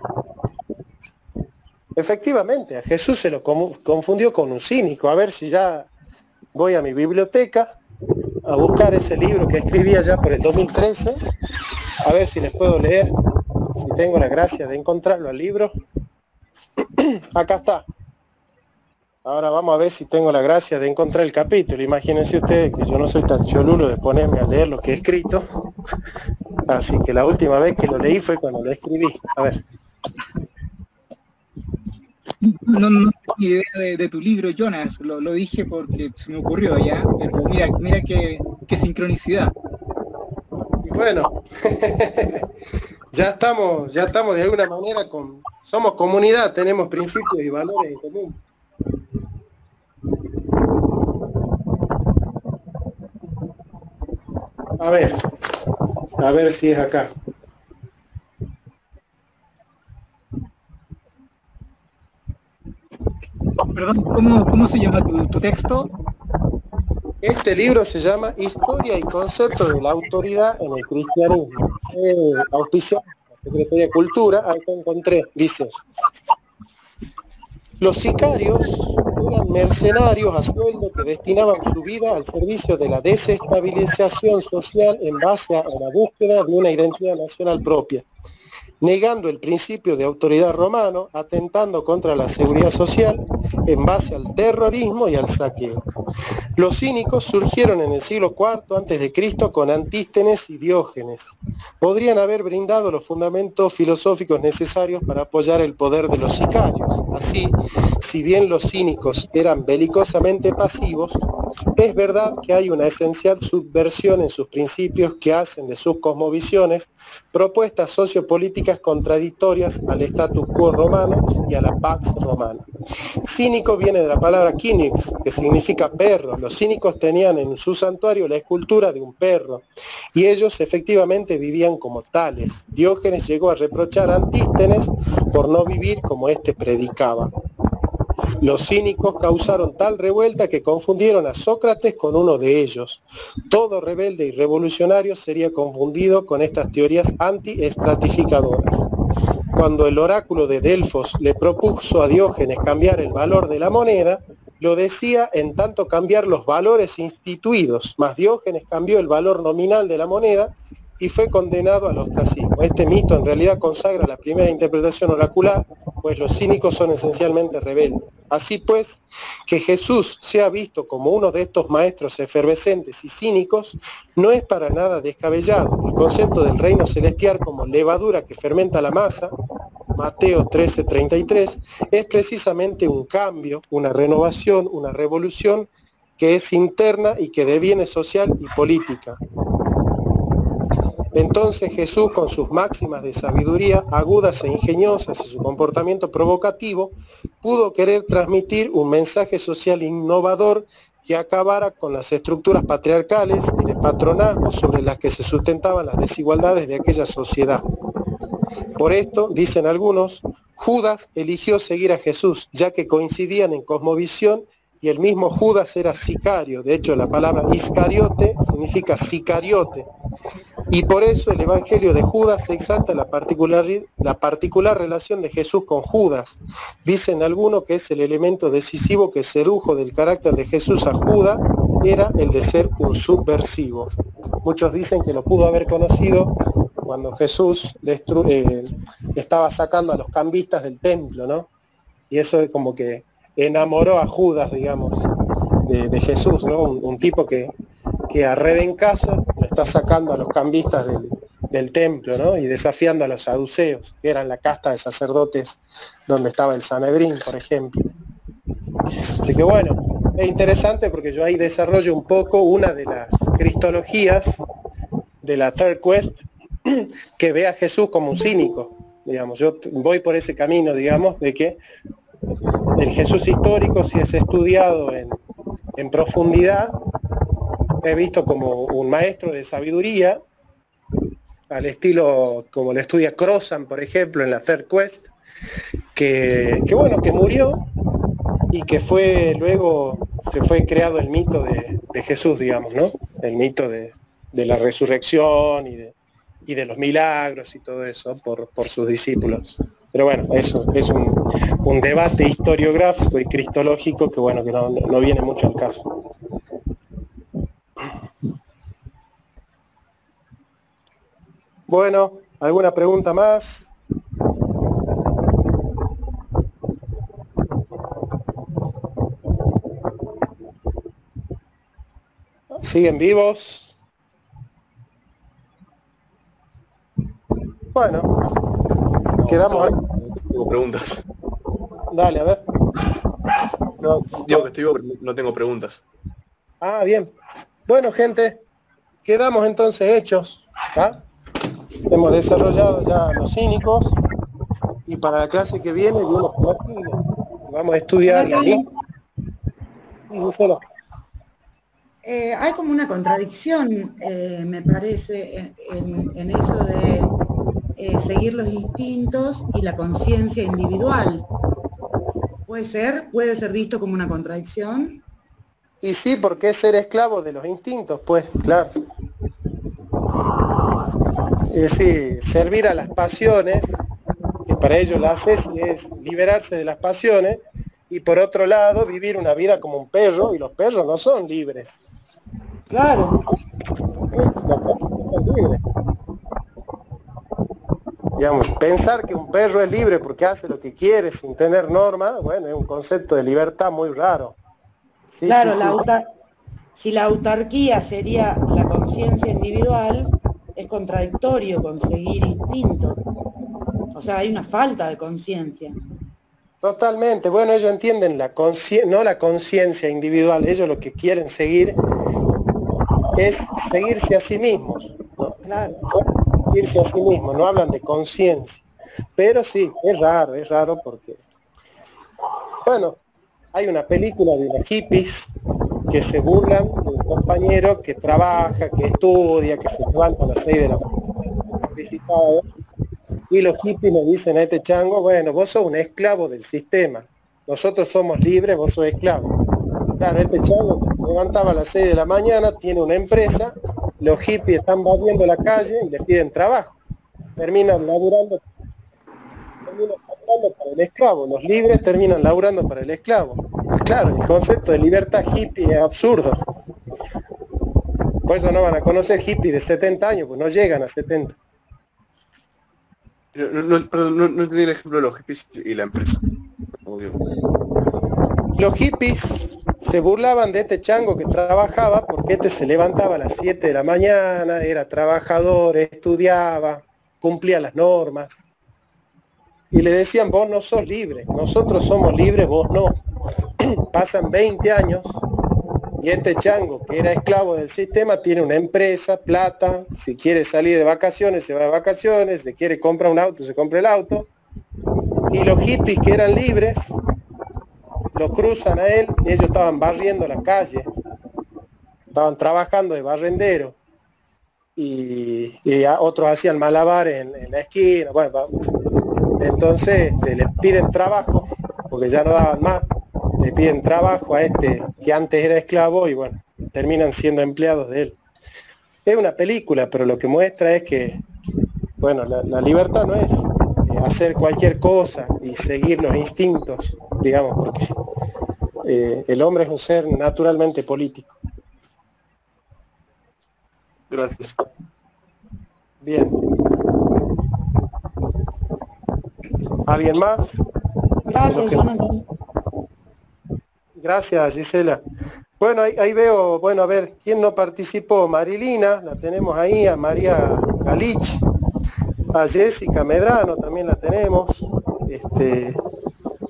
Efectivamente, a Jesús se lo confundió con un cínico. A ver si ya voy a mi biblioteca a buscar ese libro que escribí allá por el 2013, a ver si les puedo leer, si tengo la gracia de encontrarlo al libro. Acá está. Ahora vamos a ver si tengo la gracia de encontrar el capítulo. Imagínense ustedes que yo no soy tan cholulo de ponerme a leer lo que he escrito. Así que la última vez que lo leí fue cuando lo escribí. A ver. No tengo idea de tu libro, Jonas, lo dije porque se me ocurrió ya, pero mira qué sincronicidad. Y bueno, ya estamos de alguna manera somos comunidad, tenemos principios y valores en común. A ver si es acá. Perdón, ¿cómo se llama tu texto? Este libro se llama Historia y concepto de la autoridad en el cristianismo. Auspiciado por la Secretaría de Cultura, ahí lo encontré, dice: los sicarios eran mercenarios a sueldo que destinaban su vida al servicio de la desestabilización social en base a la búsqueda de una identidad nacional propia, negando el principio de autoridad romano, atentando contra la seguridad social en base al terrorismo y al saqueo. Los cínicos surgieron en el siglo IV a.C. con Antístenes y Diógenes. Podrían haber brindado los fundamentos filosóficos necesarios para apoyar el poder de los sicarios. Así, si bien los cínicos eran belicosamente pasivos, es verdad que hay una esencial subversión en sus principios que hacen de sus cosmovisiones propuestas sociopolíticas contradictorias al status quo romano y a la pax romana. Cínico viene de la palabra cínix, que significa perro. Los cínicos tenían en su santuario la escultura de un perro, y ellos efectivamente vivían como tales. Diógenes llegó a reprochar a Antístenes por no vivir como éste predicaba. Los cínicos causaron tal revuelta que confundieron a Sócrates con uno de ellos. Todo rebelde y revolucionario sería confundido con estas teorías anti-estratificadoras. Cuando el oráculo de Delfos le propuso a Diógenes cambiar el valor de la moneda, lo decía en tanto cambiar los valores instituidos, mas Diógenes cambió el valor nominal de la moneda y fue condenado al ostracismo. Este mito en realidad consagra la primera interpretación oracular, pues los cínicos son esencialmente rebeldes. Así pues, que Jesús sea visto como uno de estos maestros efervescentes y cínicos no es para nada descabellado. El concepto del reino celestial como levadura que fermenta la masa, Mateo 13:33, es precisamente un cambio, una renovación, una revolución que es interna y que deviene social y política. Entonces Jesús, con sus máximas de sabiduría agudas e ingeniosas y su comportamiento provocativo, pudo querer transmitir un mensaje social innovador que acabara con las estructuras patriarcales y de patronazgo sobre las que se sustentaban las desigualdades de aquella sociedad. Por esto, dicen algunos, Judas eligió seguir a Jesús, ya que coincidían en cosmovisión y el mismo Judas era sicario. De hecho, la palabra Iscariote significa sicariote. Y por eso el Evangelio de Judas exalta la particular relación de Jesús con Judas. Dicen algunos que es el elemento decisivo que sedujo del carácter de Jesús a Judas, era el de ser un subversivo. Muchos dicen que lo pudo haber conocido cuando Jesús estaba sacando a los cambistas del templo, ¿no? Y eso es como que enamoró a Judas, digamos, de Jesús, ¿no? Un tipo que a rebencazo lo está sacando a los cambistas del templo, ¿no? Y desafiando a los saduceos, que eran la casta de sacerdotes donde estaba el Sanedrín, por ejemplo. Así que bueno, es interesante porque yo ahí desarrollo un poco una de las cristologías de la Third Quest que ve a Jesús como un cínico, digamos. Yo voy por ese camino, digamos, de que el Jesús histórico, si es estudiado en profundidad, he visto como un maestro de sabiduría al estilo como lo estudia Crozan, por ejemplo, en la Third Quest, que bueno, que murió y que fue luego, se fue creado el mito de Jesús, digamos, ¿no? El mito de la resurrección y de los milagros y todo eso por sus discípulos. Pero bueno, eso es un debate historiográfico y cristológico que bueno, que no viene mucho al caso. Bueno, ¿alguna pregunta más? ¿Siguen vivos? Bueno, quedamos ahí. Tengo preguntas. Dale, a ver. No, digo que estoy vivo, pero no tengo preguntas. Ah, bien. Bueno, gente, quedamos entonces hechos. ¿Ah? Hemos desarrollado ya los cínicos y para la clase que viene vamos a estudiar la ley. Hay como una contradicción, me parece, en eso de seguir los instintos y la conciencia individual. ¿Puede ser visto como una contradicción? Y sí, porque es ser esclavo de los instintos, pues, claro. Es decir, servir a las pasiones, que para ello la ascesis es liberarse de las pasiones, y por otro lado, vivir una vida como un perro, y los perros no son libres. Claro. Los perros no son libres. Digamos, pensar que un perro es libre porque hace lo que quiere sin tener norma, bueno, es un concepto de libertad muy raro. Sí, claro, sí, si la autarquía sería la conciencia individual, es contradictorio conseguir instinto. O sea, hay una falta de conciencia. Totalmente. Bueno, ellos entienden no la conciencia individual. Ellos lo que quieren seguir es seguirse a sí mismos, ¿no? Claro. Seguirse a sí mismos, no hablan de conciencia. Pero sí, es raro porque... Bueno, hay una película de unos hippies que se burlan de un compañero que trabaja, que estudia, que se levanta a las 6 de la mañana, y los hippies le dicen a este chango, bueno, vos sos un esclavo del sistema, nosotros somos libres, vos sos esclavo. Claro, este chango que se levantaba a las 6 de la mañana, tiene una empresa, los hippies están barriendo la calle y le piden trabajo, terminan laburando para el esclavo, los libres terminan laburando para el esclavo. Pues claro, el concepto de libertad hippie es absurdo. Por eso no van a conocer hippies de 70 años, pues no llegan a 70. No entendí el ejemplo de los hippies y la empresa. Los hippies se burlaban de este chango que trabajaba porque este se levantaba a las 7 de la mañana, era trabajador, estudiaba, cumplía las normas. Y le decían, vos no sos libre, nosotros somos libres, vos no. Pasan 20 años y este chango que era esclavo del sistema tiene una empresa, plata, si quiere salir de vacaciones se va de vacaciones, si quiere comprar un auto se compra el auto, y los hippies que eran libres lo cruzan a él y ellos estaban barriendo la calle, estaban trabajando de barrendero y otros hacían malabares en la esquina, bueno, entonces les piden trabajo porque ya no daban más, le piden trabajo a este que antes era esclavo y bueno, terminan siendo empleados de él. Es una película, pero lo que muestra es que, bueno, la libertad no es hacer cualquier cosa y seguir los instintos, digamos, porque el hombre es un ser naturalmente político. Gracias. Bien. ¿Alguien más? Gracias, Jonathan. Gracias, Gisela. Bueno, ahí veo, bueno, a ver, ¿quién no participó? Marilina, la tenemos ahí, a María Galich, a Jessica Medrano también la tenemos,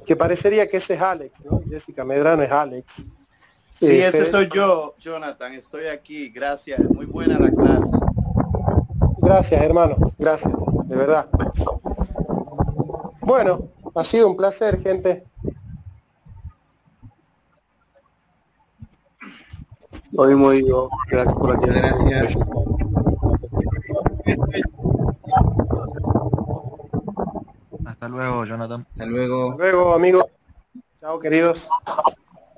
que parecería que ese es Alex, ¿no? Jessica Medrano es Alex. Sí, ese soy yo, Jonathan, estoy aquí, gracias, muy buena la clase. Gracias, hermano, gracias, de verdad. Bueno, ha sido un placer, gente. Lo mismo digo, gracias por la Muchas gracias. Hasta luego, Jonathan. Hasta luego. Hasta luego, amigos. Chao, queridos.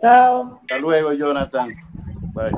Chao. Hasta luego, Jonathan. Bye.